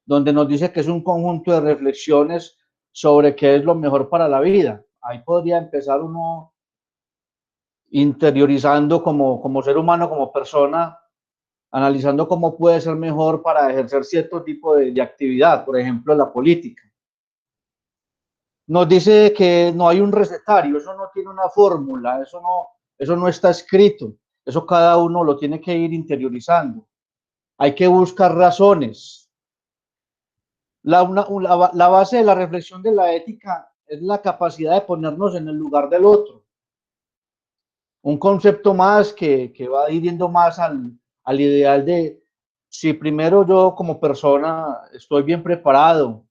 donde nos dice que es un conjunto de reflexiones sobre qué es lo mejor para la vida. Ahí podría empezar uno interiorizando como ser humano, como persona, analizando cómo puede ser mejor para ejercer cierto tipo de actividad, por ejemplo, la política. Nos dice que no hay un recetario, eso no tiene una fórmula, eso no está escrito, eso cada uno lo tiene que ir interiorizando. Hay que buscar razones. La base de la reflexión de la ética es la capacidad de ponernos en el lugar del otro. Un concepto más que va hiriendo más al ideal de si primero yo como persona estoy bien preparado,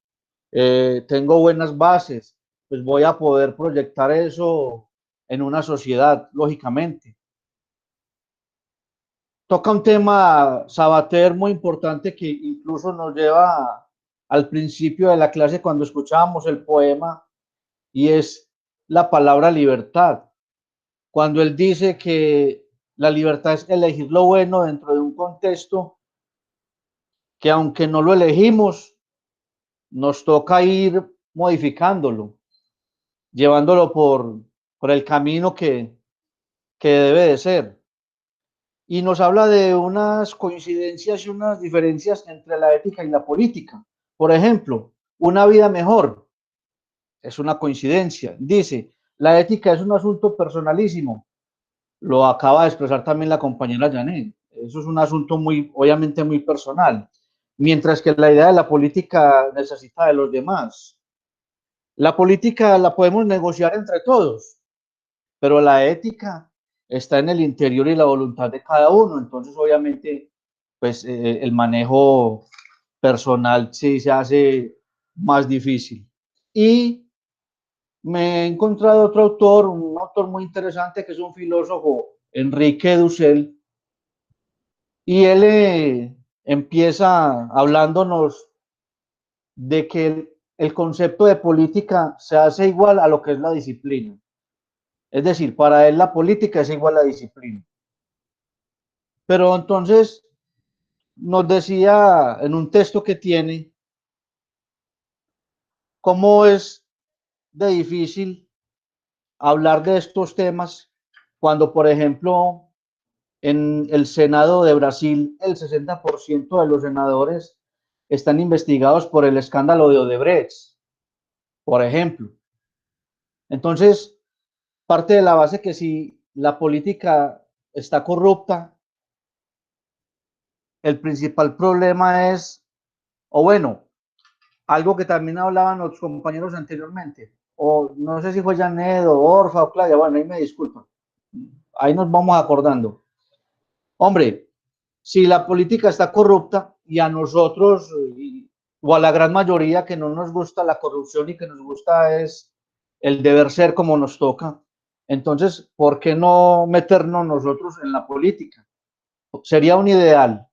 tengo buenas bases, pues voy a poder proyectar eso en una sociedad, lógicamente. Toca un tema, Sabater, muy importante que incluso nos lleva al principio de la clase cuando escuchábamos el poema, y es la palabra libertad. Cuando él dice que la libertad es elegir lo bueno dentro de un contexto que aunque no lo elegimos, nos toca ir modificándolo, llevándolo por el camino que debe de ser. Y nos habla de unas coincidencias y unas diferencias entre la ética y la política. Por ejemplo, una vida mejor es una coincidencia. Dice, la ética es un asunto personalísimo. Lo acaba de expresar también la compañera Janet. Eso es un asunto muy, obviamente muy personal. Mientras que la idea de la política necesita de los demás. La política la podemos negociar entre todos, pero la ética está en el interior y la voluntad de cada uno. Entonces, obviamente, pues el manejo personal sí se hace más difícil. Y me he encontrado otro autor, un autor muy interesante que es un filósofo, Enrique Dussel, y él empieza hablándonos de que el concepto de política se hace igual a lo que es la disciplina. Es decir, para él la política es igual a la disciplina. Pero entonces nos decía en un texto que tiene cómo es de difícil hablar de estos temas cuando, por ejemplo, en el Senado de Brasil, el 60% de los senadores están investigados por el escándalo de Odebrecht, por ejemplo. Entonces, parte de la base que si la política está corrupta, el principal problema es, o bueno, algo que también hablaban los compañeros anteriormente, o no sé si fue Janet o Orfa o Claudia, bueno, ahí me disculpan, ahí nos vamos acordando. Hombre, si la política está corrupta y a nosotros o a la gran mayoría que no nos gusta la corrupción y que nos gusta es el deber ser como nos toca, entonces, ¿por qué no meternos nosotros en la política? Sería un ideal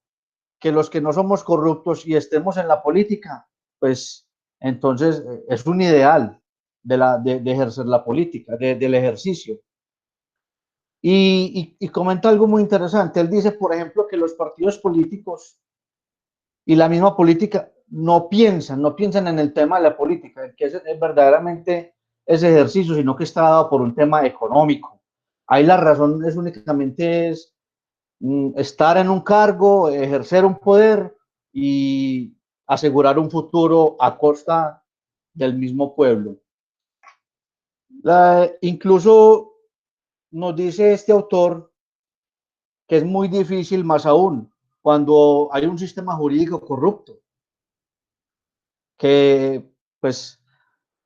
que los que no somos corruptos y estemos en la política, pues entonces es un ideal de ejercer la política, del ejercicio. Y comenta algo muy interesante. Él dice, por ejemplo, que los partidos políticos y la misma política no piensan en el tema de la política, que es verdaderamente ese ejercicio, sino que está dado por un tema económico. Ahí la razón es únicamente estar en un cargo, ejercer un poder y asegurar un futuro a costa del mismo pueblo. Incluso nos dice este autor que es muy difícil, más aún, cuando hay un sistema jurídico corrupto, que pues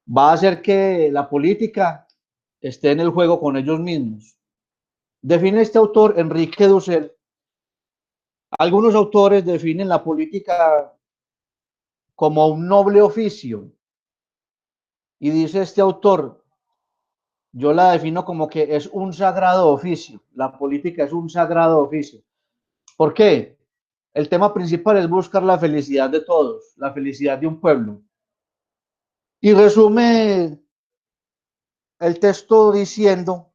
va a hacer que la política esté en el juego con ellos mismos. Define este autor, Enrique Dussel. Algunos autores definen la política como un noble oficio. Y dice este autor, yo la defino como que es un sagrado oficio. La política es un sagrado oficio. ¿Por qué? El tema principal es buscar la felicidad de todos, la felicidad de un pueblo. Y resume el texto diciendo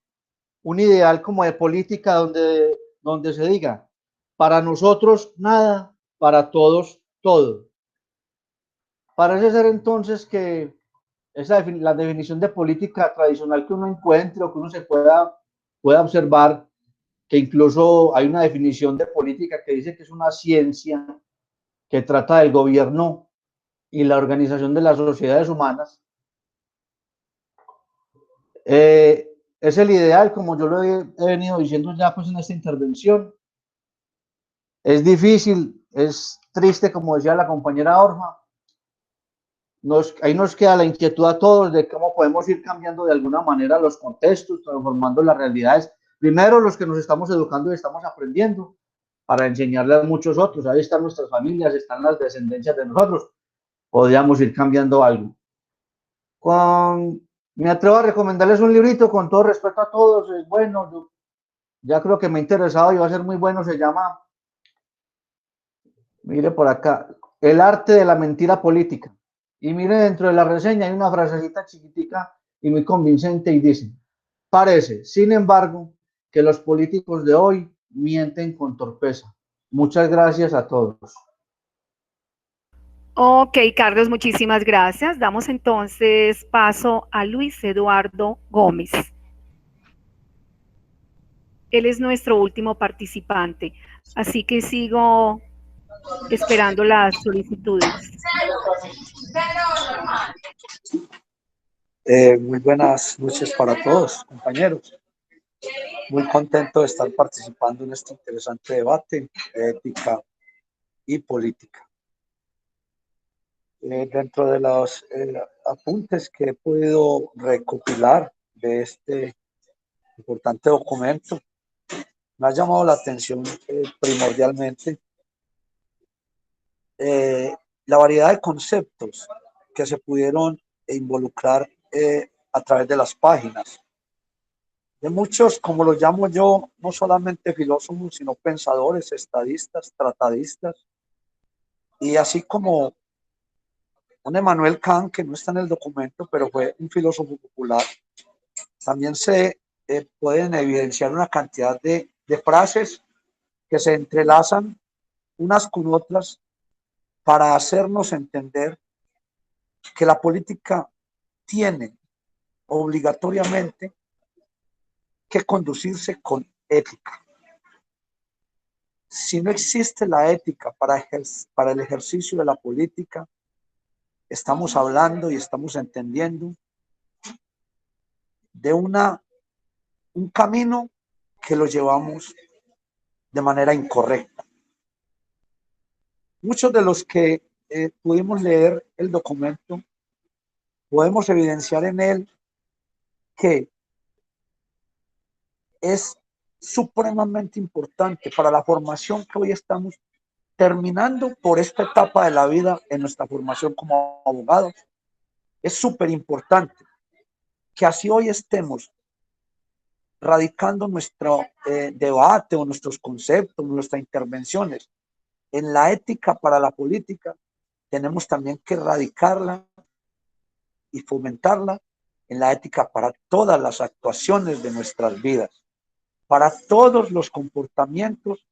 un ideal como de política donde se diga, para nosotros nada, para todos todo. Parece ser entonces que la definición de política tradicional que uno encuentre o que uno se pueda observar, que incluso hay una definición de política que dice que es una ciencia que trata del gobierno y la organización de las sociedades humanas, es el ideal, como yo lo he venido diciendo ya pues en esta intervención. Es difícil, es triste, como decía la compañera Orfa, ahí nos queda la inquietud a todos de cómo podemos ir cambiando de alguna manera los contextos, transformando las realidades. Primero, los que nos estamos educando y estamos aprendiendo para enseñarle a muchos otros. Ahí están nuestras familias, están las descendencias de nosotros. Podríamos ir cambiando algo. Me atrevo a recomendarles un librito con todo respeto a todos. Es bueno, yo ya creo que me ha interesado y va a ser muy bueno. Se llama, mire por acá, El arte de la mentira política. Y mire, dentro de la reseña hay una frasecita chiquitica y muy convincente y dice: parece, sin embargo, que los políticos de hoy mienten con torpeza. Muchas gracias a todos. Ok, Carlos, muchísimas gracias. Damos entonces paso a Luis Eduardo Gómez. Él es nuestro último participante, así que sigo esperando las solicitudes. Muy buenas noches para todos, compañeros. Muy contento de estar participando en este interesante debate de ética y política. Dentro de los apuntes que he podido recopilar de este importante documento, me ha llamado la atención primordialmente la variedad de conceptos que se pudieron involucrar a través de las páginas. De muchos, como los llamo yo, no solamente filósofos, sino pensadores, estadistas, tratadistas, y así como un Immanuel Kant, que no está en el documento, pero fue un filósofo popular, también se pueden evidenciar una cantidad de frases que se entrelazan unas con otras para hacernos entender que la política tiene obligatoriamente que conducirse con ética. Si no existe la ética para el ejercicio de la política, estamos hablando y estamos entendiendo de un camino que lo llevamos de manera incorrecta. Muchos de los que pudimos leer el documento, podemos evidenciar en él que es supremamente importante para la formación que hoy estamos terminando por esta etapa de la vida en nuestra formación como abogados. Es súper importante que así hoy estemos radicando nuestro debate o nuestros conceptos, nuestras intervenciones en la ética para la política, tenemos también que radicarla y fomentarla en la ética para todas las actuaciones de nuestras vidas, para todos los comportamientos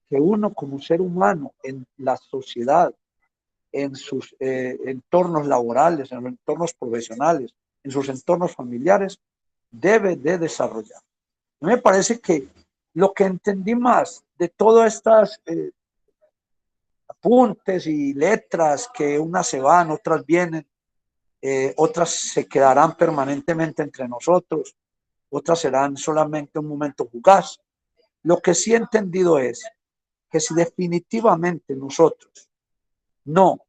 que uno como ser humano en la sociedad, en sus entornos laborales, en los entornos profesionales, en sus entornos familiares, debe de desarrollar. Me parece que lo que entendí más de todas estas apuntes y letras, que unas se van, otras vienen, otras se quedarán permanentemente entre nosotros, otras serán solamente un momento fugaz. Lo que sí he entendido es que si definitivamente nosotros no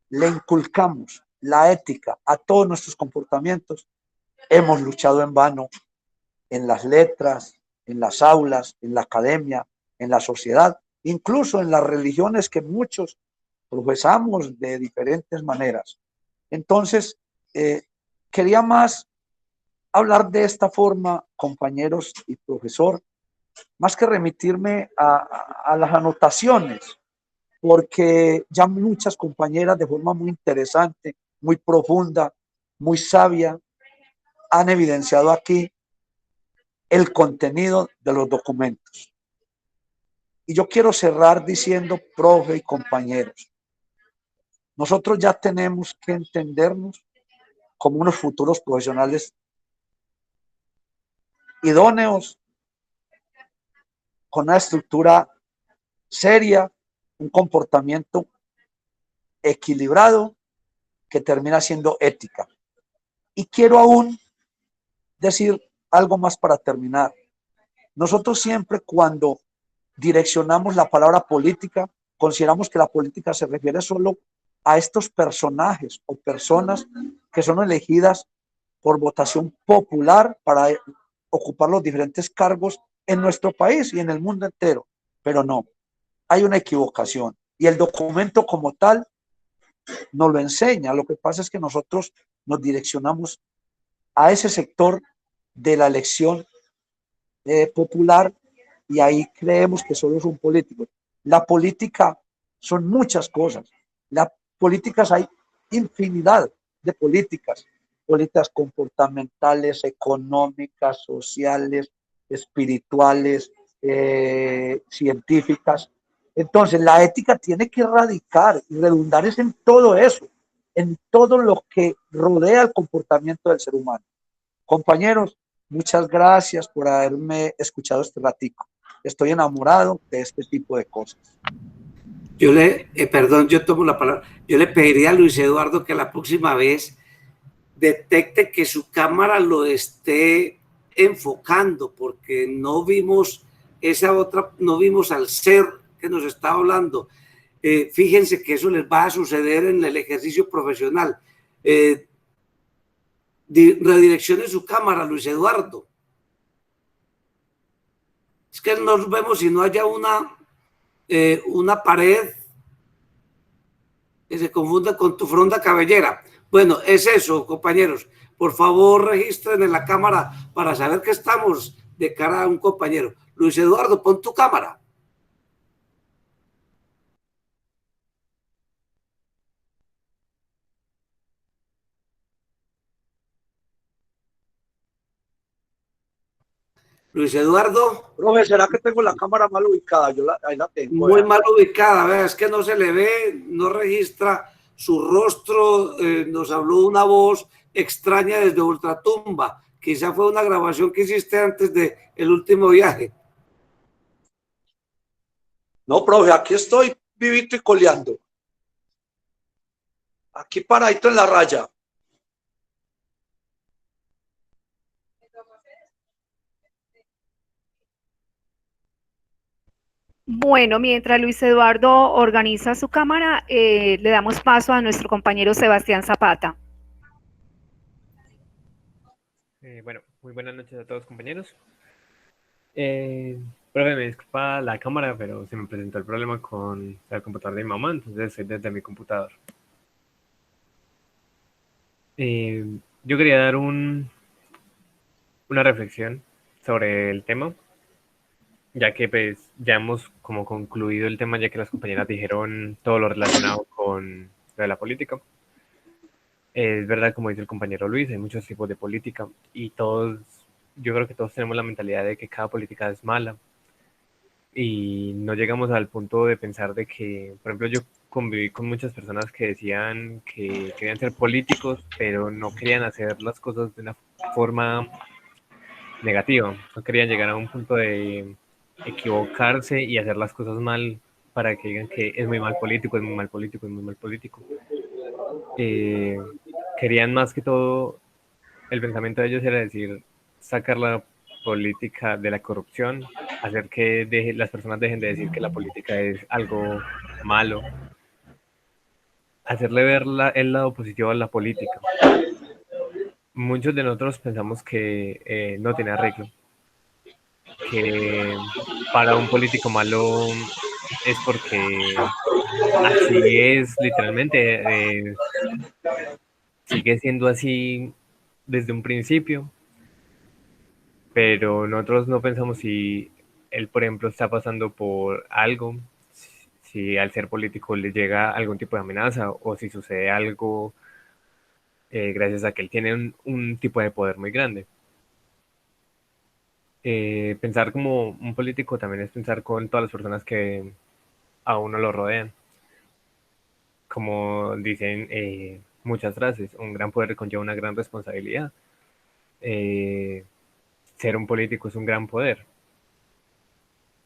le inculcamos la ética a todos nuestros comportamientos, hemos luchado en vano en las letras, en las aulas, en la academia, en la sociedad, incluso en las religiones que muchos profesamos de diferentes maneras. Entonces, quería más hablar de esta forma, compañeros y profesor, más que remitirme a las anotaciones, porque ya muchas compañeras de forma muy interesante, muy profunda, muy sabia, han evidenciado aquí el contenido de los documentos. Y yo quiero cerrar diciendo, profe y compañeros, nosotros ya tenemos que entendernos como unos futuros profesionales idóneos, con una estructura seria, un comportamiento equilibrado que termina siendo ética. Y quiero aún decir algo más para terminar. Nosotros siempre, cuando direccionamos la palabra política, consideramos que la política se refiere solo a estos personajes o personas que son elegidas por votación popular para ocupar los diferentes cargos en nuestro país y en el mundo entero. Pero no, hay una equivocación y el documento como tal nos lo enseña. Lo que pasa es que nosotros nos direccionamos a ese sector de la elección popular y ahí creemos que solo son políticos. La política son muchas cosas. Las políticas, hay infinidad de políticas, políticas comportamentales, económicas, sociales, espirituales, científicas. Entonces, la ética tiene que radicar y redundar es en todo eso, en todo lo que rodea el comportamiento del ser humano. Compañeros, muchas gracias por haberme escuchado este ratico. Estoy enamorado de este tipo de cosas. Yo perdón, yo tomo la palabra. Yo le pediría a Luis Eduardo que la próxima vez detecte que su cámara lo esté enfocando, porque no vimos esa otra, no vimos al ser que nos está hablando. Fíjense que eso les va a suceder en el ejercicio profesional. Redireccione su cámara, Luis Eduardo. Es que no vemos si no haya una pared que se confunda con tu fronda cabellera. Bueno, es eso, compañeros. Por favor, registren en la cámara para saber que estamos de cara a un compañero. Luis Eduardo, pon tu cámara. Luis Eduardo. Profe, ¿será que tengo la cámara mal ubicada? Ahí la tengo. Muy mal ubicada, ¿verdad? Es que no se le ve, no registra su rostro, nos habló una voz extraña desde ultratumba. Quizá fue una grabación que hiciste antes del último viaje. No, profe, aquí estoy vivito y coleando. Aquí paradito en la raya. Bueno, mientras Luis Eduardo organiza su cámara, le damos paso a nuestro compañero Sebastián Zapata. Bueno, muy buenas noches a todos, compañeros. Profe, me disculpa la cámara, pero se me presentó el problema con el computador de mi mamá, entonces estoy desde mi computador. Yo quería dar una reflexión sobre el tema, ya que pues ya hemos como concluido el tema, ya que las compañeras dijeron todo lo relacionado con lo de la política. Es verdad, como dice el compañero Luis, hay muchos tipos de política y yo creo que todos tenemos la mentalidad de que cada política es mala y no llegamos al punto de pensar de que, por ejemplo, yo conviví con muchas personas que decían que querían ser políticos, pero no querían hacer las cosas de una forma negativa, no querían llegar a un punto de equivocarse y hacer las cosas mal para que digan que es muy mal político, es muy mal político, es muy mal político. Querían más que todo, el pensamiento de ellos era decir, sacar la política de la corrupción, hacer que las personas dejen de decir que la política es algo malo, hacerle ver el lado positivo a la política. Muchos de nosotros pensamos que no tiene arreglo, que para un político malo es porque así es literalmente, sigue siendo así desde un principio, pero nosotros no pensamos si él, por ejemplo, está pasando por algo, si al ser político le llega algún tipo de amenaza o si sucede algo gracias a que él tiene un tipo de poder muy grande. Pensar como un político también es pensar con todas las personas que a uno lo rodean. Como dicen muchas frases, un gran poder conlleva una gran responsabilidad. Ser un político es un gran poder.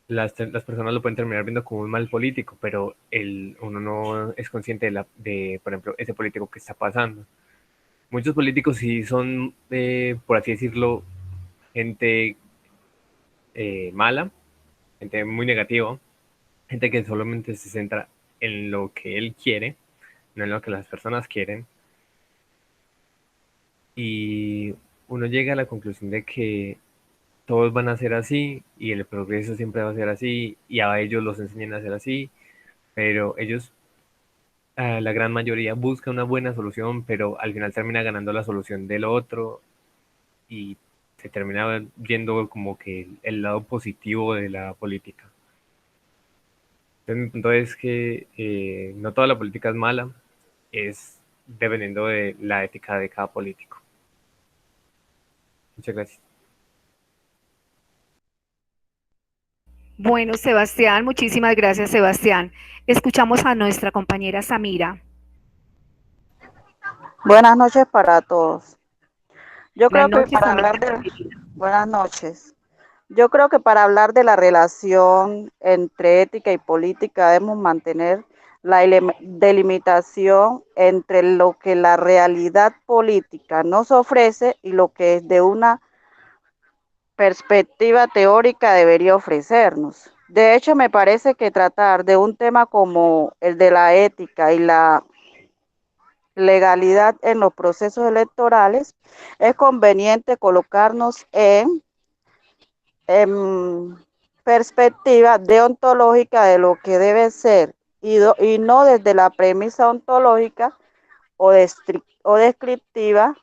Las personas lo pueden terminar viendo como un mal político, pero uno no es consciente de, por ejemplo, ese político que está pasando. Muchos políticos sí son, por así decirlo, gente mala, gente muy negativa, gente que solamente se centra en lo que él quiere, no en lo que las personas quieren. Y uno llega a la conclusión de que todos van a ser así y el progreso siempre va a ser así y a ellos los enseñan a ser así, pero ellos, la gran mayoría, busca una buena solución, pero al final termina ganando la solución del otro y se termina yendo como que el lado positivo de la política. Entonces, mi punto es que no toda la política es mala, es dependiendo de la ética de cada político. Muchas gracias. Bueno, Sebastián, muchísimas gracias, Sebastián. Escuchamos a nuestra compañera Samira. Buenas noches para todos. Yo Buenas creo que noches, para Samira. hablar de... Buenas noches. Yo creo que para hablar de la relación entre ética y política debemos mantener la delimitación entre lo que la realidad política nos ofrece y lo que de una perspectiva teórica debería ofrecernos. De hecho, me parece que tratar de un tema como el de la ética y la legalidad en los procesos electorales es conveniente colocarnos en perspectiva deontológica de lo que debe ser y no desde la premisa ontológica o descriptiva.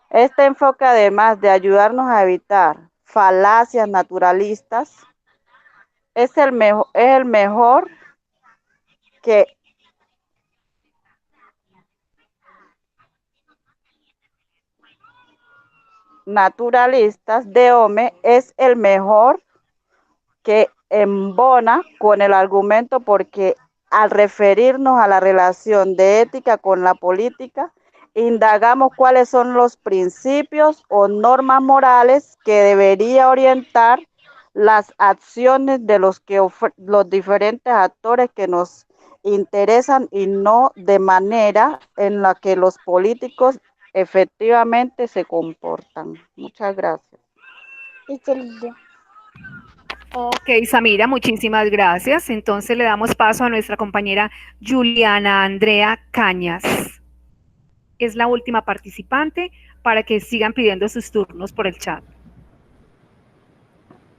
Este enfoque, además de ayudarnos a evitar falacias naturalistas, es el mejor que naturalistas de Home es el mejor que embona con el argumento, porque al referirnos a la relación de ética con la política, indagamos cuáles son los principios o normas morales que debería orientar las acciones de los diferentes actores que nos interesan y no de manera en la que los políticos efectivamente se comportan. Muchas gracias. Ok, Samira, muchísimas gracias. Entonces le damos paso a nuestra compañera Juliana Andrea Cañas. Es la última participante para que sigan pidiendo sus turnos por el chat.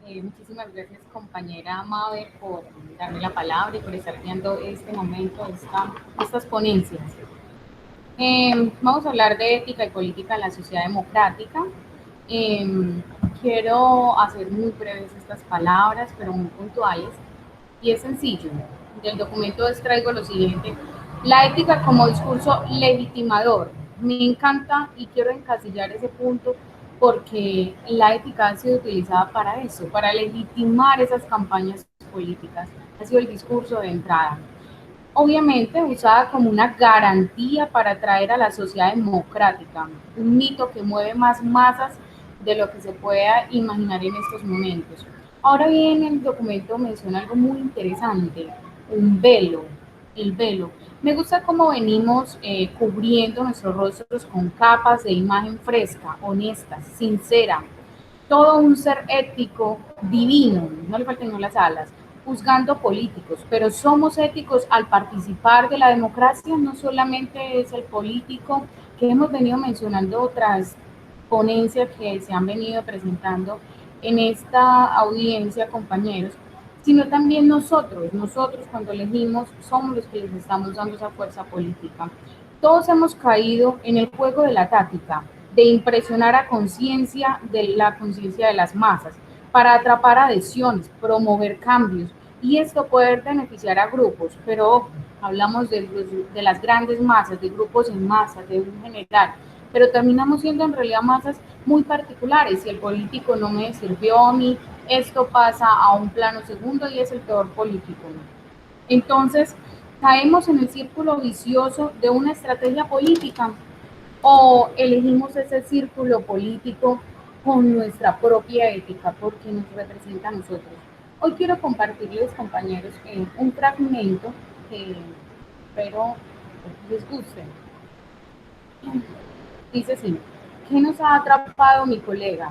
Muchísimas gracias, compañera Mabel, por darme la palabra y por estar viendo este momento, estas ponencias. Vamos a hablar de ética y política en la sociedad democrática. Quiero hacer muy breves estas palabras, pero muy puntuales, y es sencillo. Del documento extraigo lo siguiente: la ética como discurso legitimador. Me encanta y quiero encasillar ese punto, porque la ética ha sido utilizada para eso, para legitimar esas campañas políticas. Ha sido el discurso de entrada. Obviamente usada como una garantía para atraer a la sociedad democrática, un mito que mueve más masas de lo que se pueda imaginar en estos momentos. Ahora bien, el documento menciona algo muy interesante: un velo, el velo. Me gusta cómo venimos cubriendo nuestros rostros con capas de imagen fresca, honesta, sincera, todo un ser ético, divino, no le falten las alas, juzgando políticos, pero somos éticos al participar de la democracia. No solamente es el político, que hemos venido mencionando otras ponencias que se han venido presentando en esta audiencia, compañeros, sino también nosotros cuando elegimos somos los que les estamos dando esa fuerza política. Todos hemos caído en el juego de la táctica, de impresionar a conciencia, de la conciencia de las masas, para atrapar adhesiones, promover cambios, y esto poder beneficiar a grupos, pero ojo, hablamos de las grandes masas, de grupos en masa, de un general, pero terminamos siendo en realidad masas muy particulares. Si el político no me sirvió a mí, esto pasa a un plano segundo y es el peor político. Entonces, caemos en el círculo vicioso de una estrategia política, o elegimos ese círculo político con nuestra propia ética, porque nos representa a nosotros. Hoy quiero compartirles, compañeros, un fragmento que espero les guste. Dice así: ¿qué nos ha atrapado, mi colega?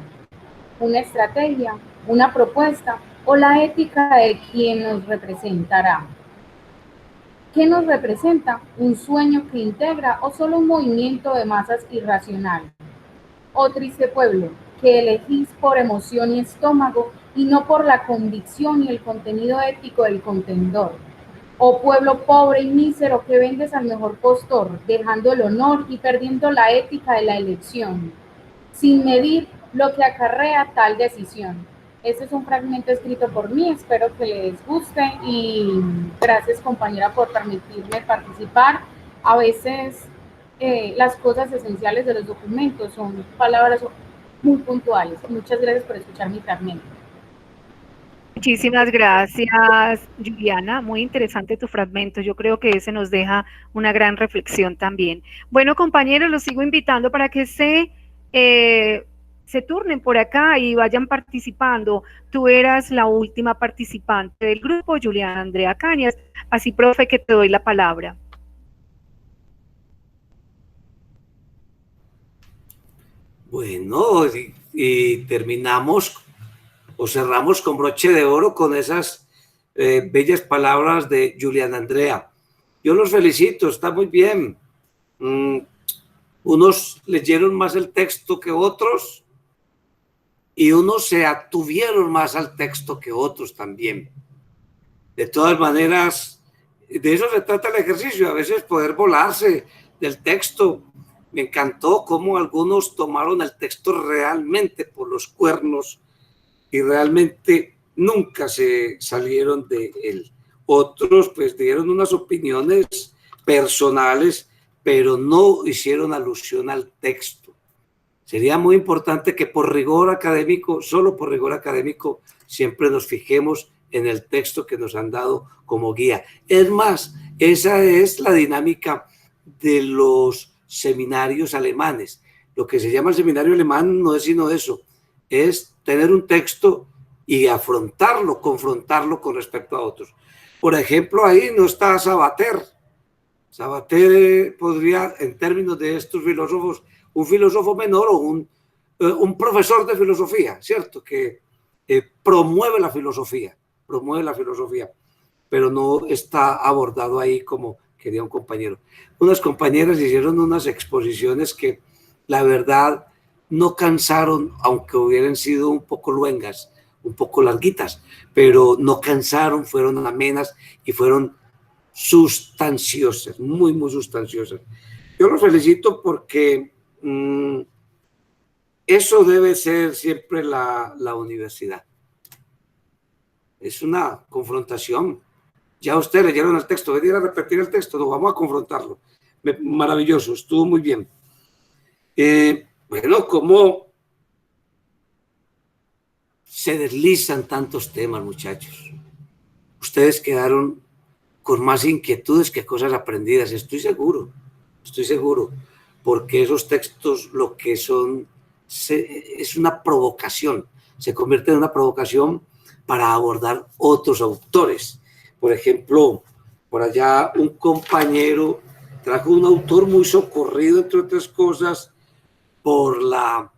¿Una estrategia, una propuesta o la ética de quien nos representará? ¿Qué nos representa? ¿Un sueño que integra o solo un movimiento de masas irracional? Oh triste pueblo, que elegís por emoción y estómago y no por la convicción y el contenido ético del contendor. Oh pueblo pobre y mísero que vendes al mejor postor, dejando el honor y perdiendo la ética de la elección, sin medir lo que acarrea tal decisión. Este es un fragmento escrito por mí, espero que les guste y gracias compañera por permitirme participar. A veces las cosas esenciales de los documentos son palabras muy puntuales. Muchas gracias por escuchar mi fragmento. Muchísimas gracias, Juliana. Muy interesante tu fragmento. Yo creo que ese nos deja una gran reflexión también. Bueno, compañeros, los sigo invitando para que se turnen por acá y vayan participando. Tú eras la última participante del grupo, Juliana Andrea Cañas. Así, profe, que te doy la palabra. Bueno, y terminamos o cerramos con broche de oro con esas bellas palabras de Juliana Andrea. Yo los felicito, está muy bien. Unos leyeron más el texto que otros y unos se atuvieron más al texto que otros también. De todas maneras, de eso se trata el ejercicio, a veces poder volarse del texto. Me encantó cómo algunos tomaron el texto realmente por los cuernos y realmente nunca se salieron de él. Otros pues dieron unas opiniones personales, pero no hicieron alusión al texto. Sería muy importante que por rigor académico, solo por rigor académico, siempre nos fijemos en el texto que nos han dado como guía. Es más, esa es la dinámica de los seminarios alemanes. Lo que se llama el seminario alemán no es sino eso, es tener un texto y afrontarlo, confrontarlo con respecto a otros. Por ejemplo, ahí no está Sabater. Sabater podría, en términos de estos filósofos, un filósofo menor o un profesor de filosofía, ¿cierto? Que promueve la filosofía, pero no está abordado ahí como quería un compañero. Unas compañeras hicieron unas exposiciones que, la verdad, no cansaron, aunque hubieran sido un poco luengas, un poco larguitas, pero no cansaron, fueron amenas y fueron sustanciosas, muy, muy sustanciosas. Yo los felicito porque eso debe ser siempre la universidad. Es una confrontación. Ya ustedes leyeron el texto, venir a repetir el texto, no, vamos a confrontarlo. Maravilloso, estuvo muy bien. Bueno, ¿cómo se deslizan tantos temas, muchachos? Ustedes quedaron con más inquietudes que cosas aprendidas, estoy seguro, porque esos textos lo que son es una provocación, se convierte en una provocación para abordar otros autores. Por ejemplo, por allá un compañero trajo un autor muy socorrido, entre otras cosas, por la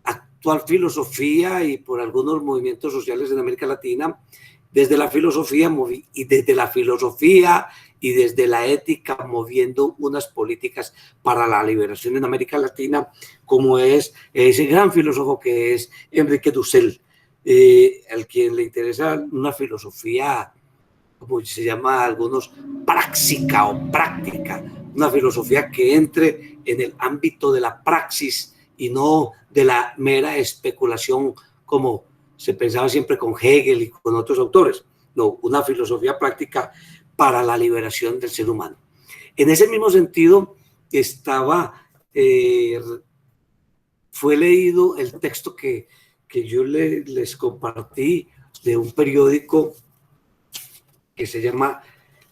actual filosofía y por algunos movimientos sociales en América Latina, desde la filosofía y desde la ética, moviendo unas políticas para la liberación en América Latina, como es ese gran filósofo que es Enrique Dussel, al quien le interesa una filosofía, como se llama a algunos, práctica o práctica, una filosofía que entre en el ámbito de la praxis y no de la mera especulación como se pensaba siempre con Hegel y con otros autores. No, una filosofía práctica para la liberación del ser humano. En ese mismo sentido fue leído el texto que yo les compartí de un periódico que se llama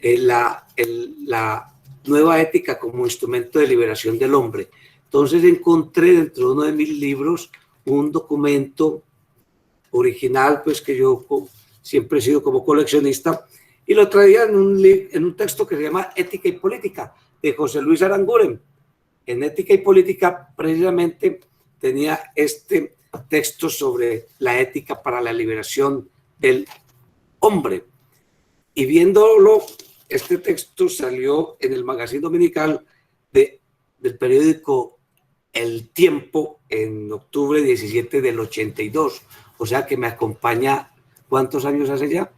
la nueva ética como instrumento de liberación del hombre. Entonces encontré dentro de uno de mis libros un documento original, pues que yo siempre he sido como coleccionista, y lo traía en un texto que se llama Ética y Política, de José Luis Aranguren. En Ética y Política, precisamente, tenía este texto sobre la ética para la liberación del hombre. Y viéndolo, este texto salió en el Magazine Dominical del periódico El Tiempo en octubre 17 del 82. O sea que me acompaña, ¿cuántos años hace ya?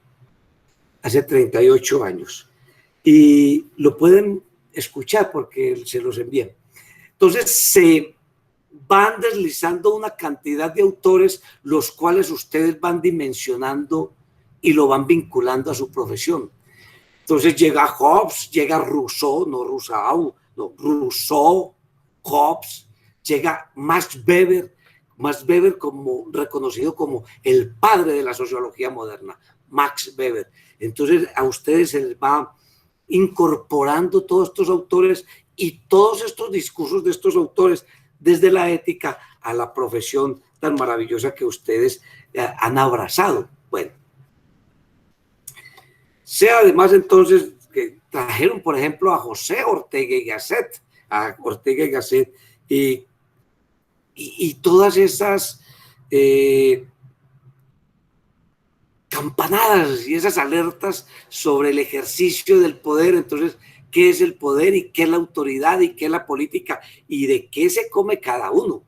Hace 38 años. Y lo pueden escuchar porque se los envían. Entonces se van deslizando una cantidad de autores, los cuales ustedes van dimensionando y lo van vinculando a su profesión. Entonces llega Hobbes, llega Rousseau, no Rousseau, no, Rousseau, Hobbes, llega Max Weber como reconocido como el padre de la sociología moderna, Max Weber. Entonces a ustedes se les va incorporando todos estos autores y todos estos discursos de estos autores desde la ética a la profesión tan maravillosa que ustedes han abrazado. Bueno, sea además entonces que trajeron, por ejemplo, a José Ortega y Gasset, y todas esas campanadas y esas alertas sobre el ejercicio del poder. Entonces, ¿qué es el poder y qué es la autoridad y qué es la política y de qué se come cada uno?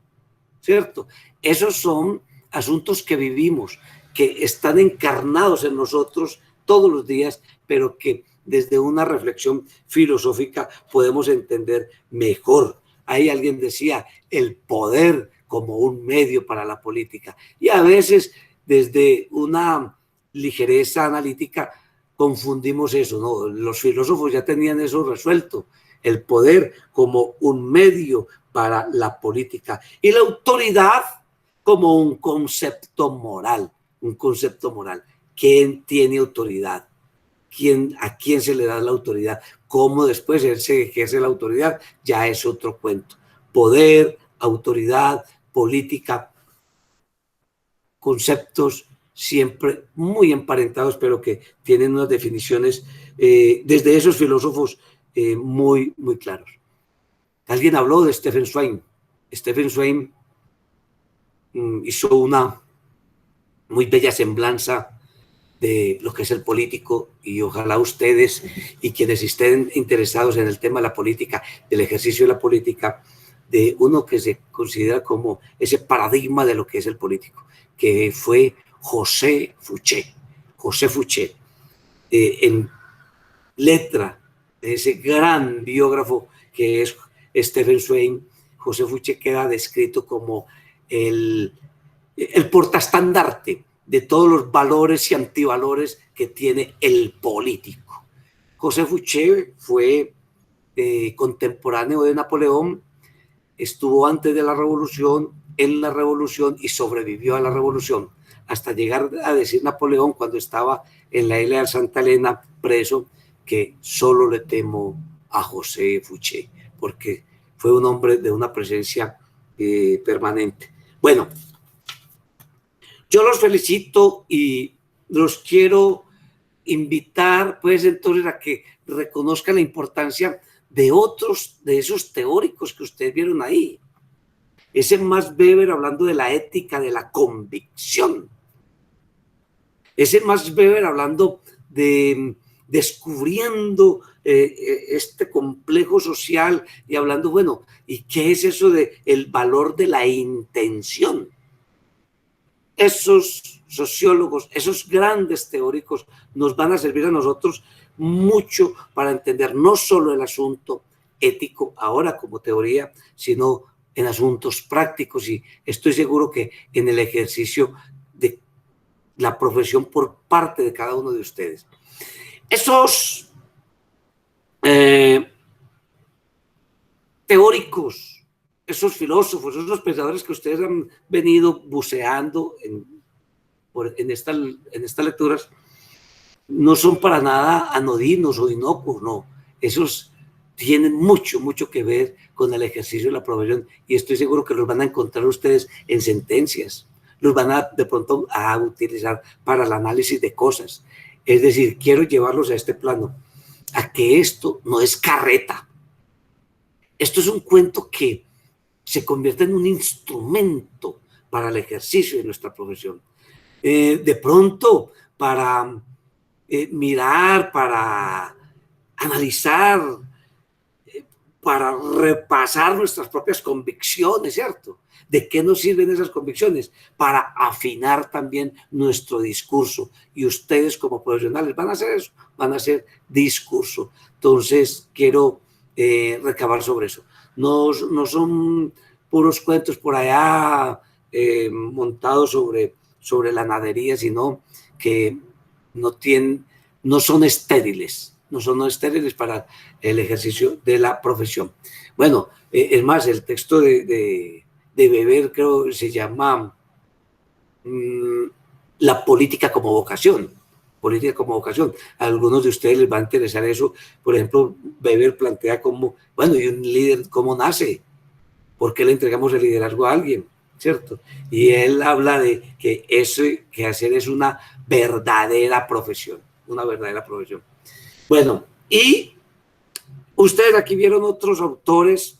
¿Cierto? Esos son asuntos que vivimos, que están encarnados en nosotros todos los días, pero que desde una reflexión filosófica podemos entender mejor. Ahí alguien decía el poder como un medio para la política, y a veces desde una ligereza analítica confundimos eso, ¿no? Los filósofos ya tenían eso resuelto, el poder como un medio para la política y la autoridad como un concepto moral, ¿Quién tiene autoridad? ¿A quién se le da la autoridad? ¿Cómo después él se ejerce la autoridad? Ya es otro cuento. Poder, autoridad, política, conceptos siempre muy emparentados, pero que tienen unas definiciones desde esos filósofos muy, muy claros. Alguien habló de Stephen Zweig. Stephen Zweig hizo una muy bella semblanza de lo que es el político, y ojalá ustedes y quienes estén interesados en el tema de la política, del ejercicio de la política, de uno que se considera como ese paradigma de lo que es el político, que fue José Fouché. José Fouché, en letra de ese gran biógrafo que es Stephen Zweig, José Fouché queda descrito como el portaestandarte de todos los valores y antivalores que tiene el político. José Fouché fue contemporáneo de Napoleón, estuvo antes de la revolución, en la revolución y sobrevivió a la revolución, hasta llegar a decir Napoleón cuando estaba en la isla de Santa Elena preso, que solo le temo a José Fouché, porque fue un hombre de una presencia permanente. Bueno, yo los felicito y los quiero invitar, pues, entonces, a que reconozcan la importancia de otros, de esos teóricos que ustedes vieron ahí. Ese Max Weber hablando de la ética de la convicción. Ese Max Weber hablando de descubriendo este complejo social y hablando, bueno, ¿y qué es eso de el valor de la intención? Esos sociólogos, esos grandes teóricos nos van a servir a nosotros mucho para entender no solo el asunto ético ahora como teoría, sino en asuntos prácticos, y estoy seguro que en el ejercicio de la profesión por parte de cada uno de ustedes. Esos teóricos, esos filósofos, esos pensadores que ustedes han venido buceando en estas lecturas, no son para nada anodinos o inocuos, no. Esos tienen mucho, mucho que ver con el ejercicio de la profesión, y estoy seguro que los van a encontrar ustedes en sentencias, los van a de pronto a utilizar para el análisis de cosas. Es decir, quiero llevarlos a este plano, a que esto no es carreta. Esto es un cuento que se convierte en un instrumento para el ejercicio de nuestra profesión. De pronto, para mirar, para analizar, para repasar nuestras propias convicciones, ¿cierto? ¿De qué nos sirven esas convicciones? Para afinar también nuestro discurso. Y ustedes como profesionales van a hacer eso, van a hacer discurso. Entonces, quiero recabar sobre eso. No son puros cuentos por allá montados sobre la nadería, sino que no son estériles. No son estériles para el ejercicio de la profesión. Bueno, es más, el texto de Weber creo que se llama La política como vocación. Política como vocación. A algunos de ustedes les va a interesar eso. Por ejemplo, Weber plantea cómo, bueno, ¿y un líder cómo nace? ¿Por qué le entregamos el liderazgo a alguien? ¿Cierto? Y él habla de que eso que hacer es una verdadera profesión. Una verdadera profesión. Bueno, y ustedes aquí vieron otros autores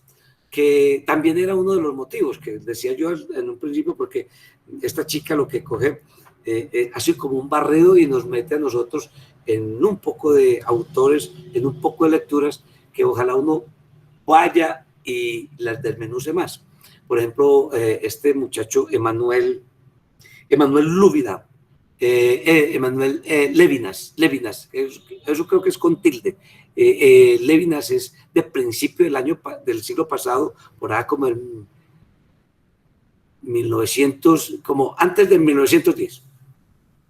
que también era uno de los motivos que decía yo en un principio, porque esta chica lo que coge hace como un barrido y nos mete a nosotros en un poco de autores, en un poco de lecturas que ojalá uno vaya y las desmenuce más. Por ejemplo, este muchacho Emanuel Lúbida, Emanuel Levinas, eso creo que es con tilde. Levinas es de principio del siglo pasado, por ahí como en 1900, como antes de 1910.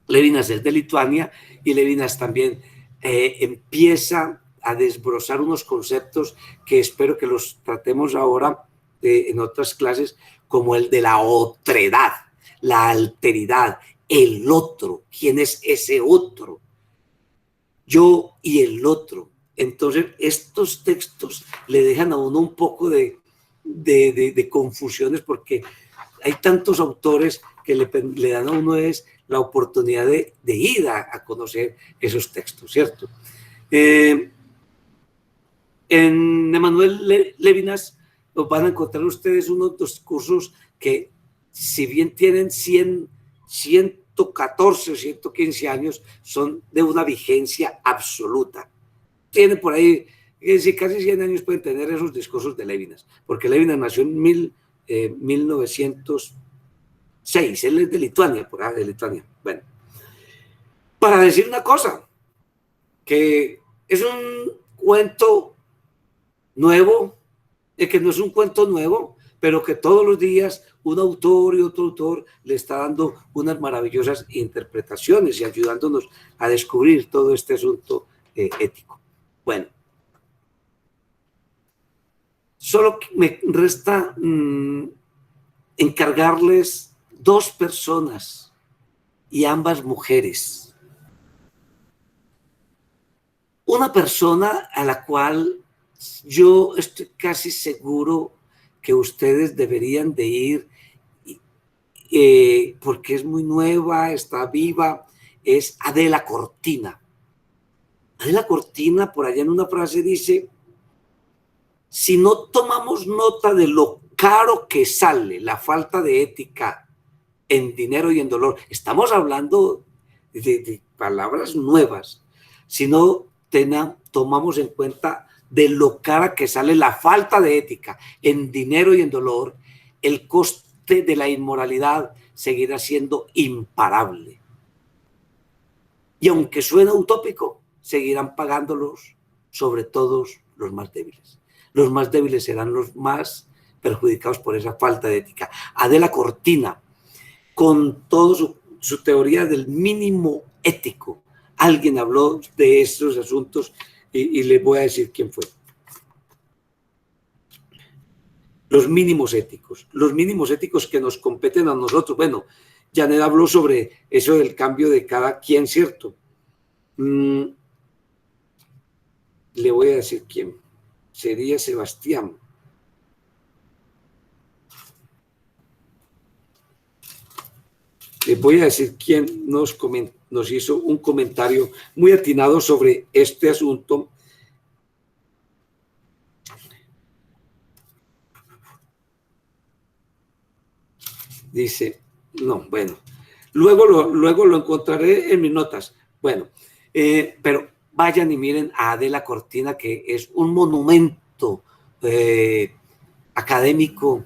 Levinas es de Lituania y Levinas también empieza a desbrozar unos conceptos que espero que los tratemos ahora en otras clases, como el de la otredad, la alteridad, el otro. ¿Quién es ese otro? Yo y el otro. Entonces, estos textos le dejan a uno un poco de confusiones, porque hay tantos autores que le dan a uno la oportunidad de ir a conocer esos textos, ¿cierto? En Emanuel Levinas los van a encontrar ustedes unos discursos que, si bien tienen 114 o 115 años, son de una vigencia absoluta. Tienen por ahí, casi 100 años pueden tener esos discursos de Levinas, porque Levinas nació en 1906, él es de Lituania, por ahí de Lituania. Bueno, para decir una cosa, que es un cuento nuevo, que no es un cuento nuevo, pero que todos los días un autor y otro autor le está dando unas maravillosas interpretaciones y ayudándonos a descubrir todo este asunto ético. Bueno, solo me resta encargarles dos personas, y ambas mujeres. Una persona a la cual yo estoy casi seguro que ustedes deberían de ir, porque es muy nueva, está viva, es Adela Cortina. Adela Cortina, por allá en una frase dice: si no tomamos nota de lo caro que sale la falta de ética en dinero y en dolor, estamos hablando de palabras nuevas, si no tomamos en cuenta de lo cara que sale la falta de ética en dinero y en dolor, el coste de la inmoralidad seguirá siendo imparable. Y aunque suena utópico, seguirán pagándolos sobre todos los más débiles. Los más débiles serán los más perjudicados por esa falta de ética. Adela Cortina, con toda su teoría del mínimo ético, alguien habló de estos asuntos y les voy a decir quién fue. Los mínimos éticos que nos competen a nosotros. Bueno, Janet habló sobre eso del cambio de cada quien, ¿cierto? Le voy a decir quién. Sería Sebastián. Les voy a decir quién nos hizo un comentario muy atinado sobre este asunto. Dice, no, bueno, luego lo encontraré en mis notas. Bueno, pero vayan y miren a Adela Cortina, que es un monumento académico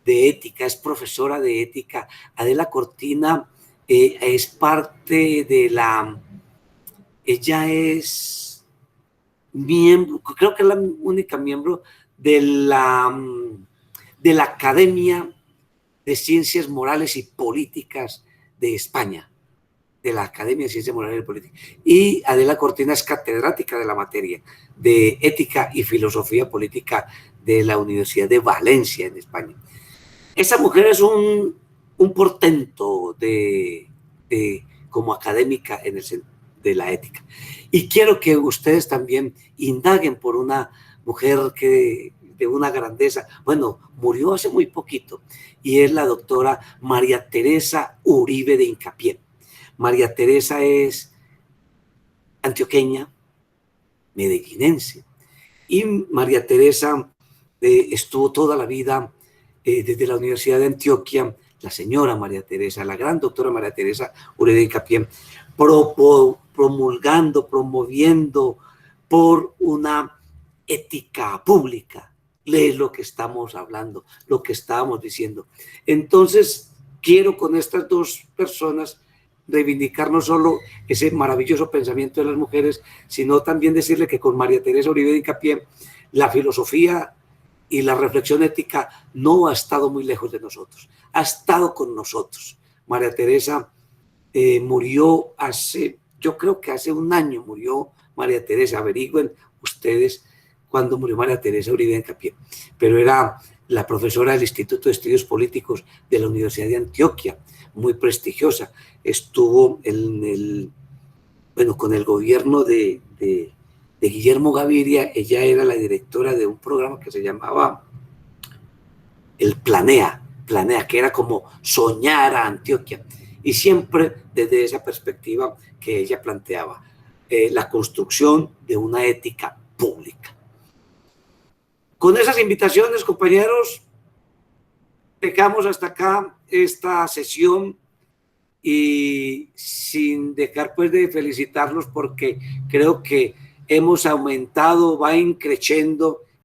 de ética, es profesora de ética. Adela Cortina es parte de ella es miembro, creo que es la única miembro de la Academia de Ciencias Morales y Políticas de España, de la Academia de Ciencias Morales y Políticas. Y Adela Cortina es catedrática de la materia de Ética y Filosofía Política de la Universidad de Valencia, en España. Esa mujer es un portento como académica en el de la ética. Y quiero que ustedes también indaguen por una mujer de una grandeza. Bueno, murió hace muy poquito, y es la doctora María Teresa Uribe de Hincapié. María Teresa es antioqueña, medellinense, y María Teresa estuvo toda la vida desde la Universidad de Antioquia, la señora María Teresa, la gran doctora María Teresa Uribe de Hincapié, promulgando, promoviendo por una ética pública. Es lo que estamos hablando, lo que estábamos diciendo. Entonces, quiero con estas dos personas reivindicar no solo ese maravilloso pensamiento de las mujeres, sino también decirle que con María Teresa Uribe de Hincapié, la filosofía y la reflexión ética no ha estado muy lejos de nosotros, ha estado con nosotros. María Teresa murió yo creo que hace un año murió María Teresa. Averigüen ustedes cuándo murió María Teresa Uribe de Hincapié, pero era la profesora del Instituto de Estudios Políticos de la Universidad de Antioquia, muy prestigiosa. Estuvo con el gobierno de Guillermo Gaviria. Ella era la directora de un programa que se llamaba el Planea, que era como soñar a Antioquia, y siempre desde esa perspectiva que ella planteaba, la construcción de una ética pública. Con esas invitaciones, compañeros, dejamos hasta acá esta sesión, y sin dejar pues de felicitarlos, porque creo que hemos aumentado, va increciendo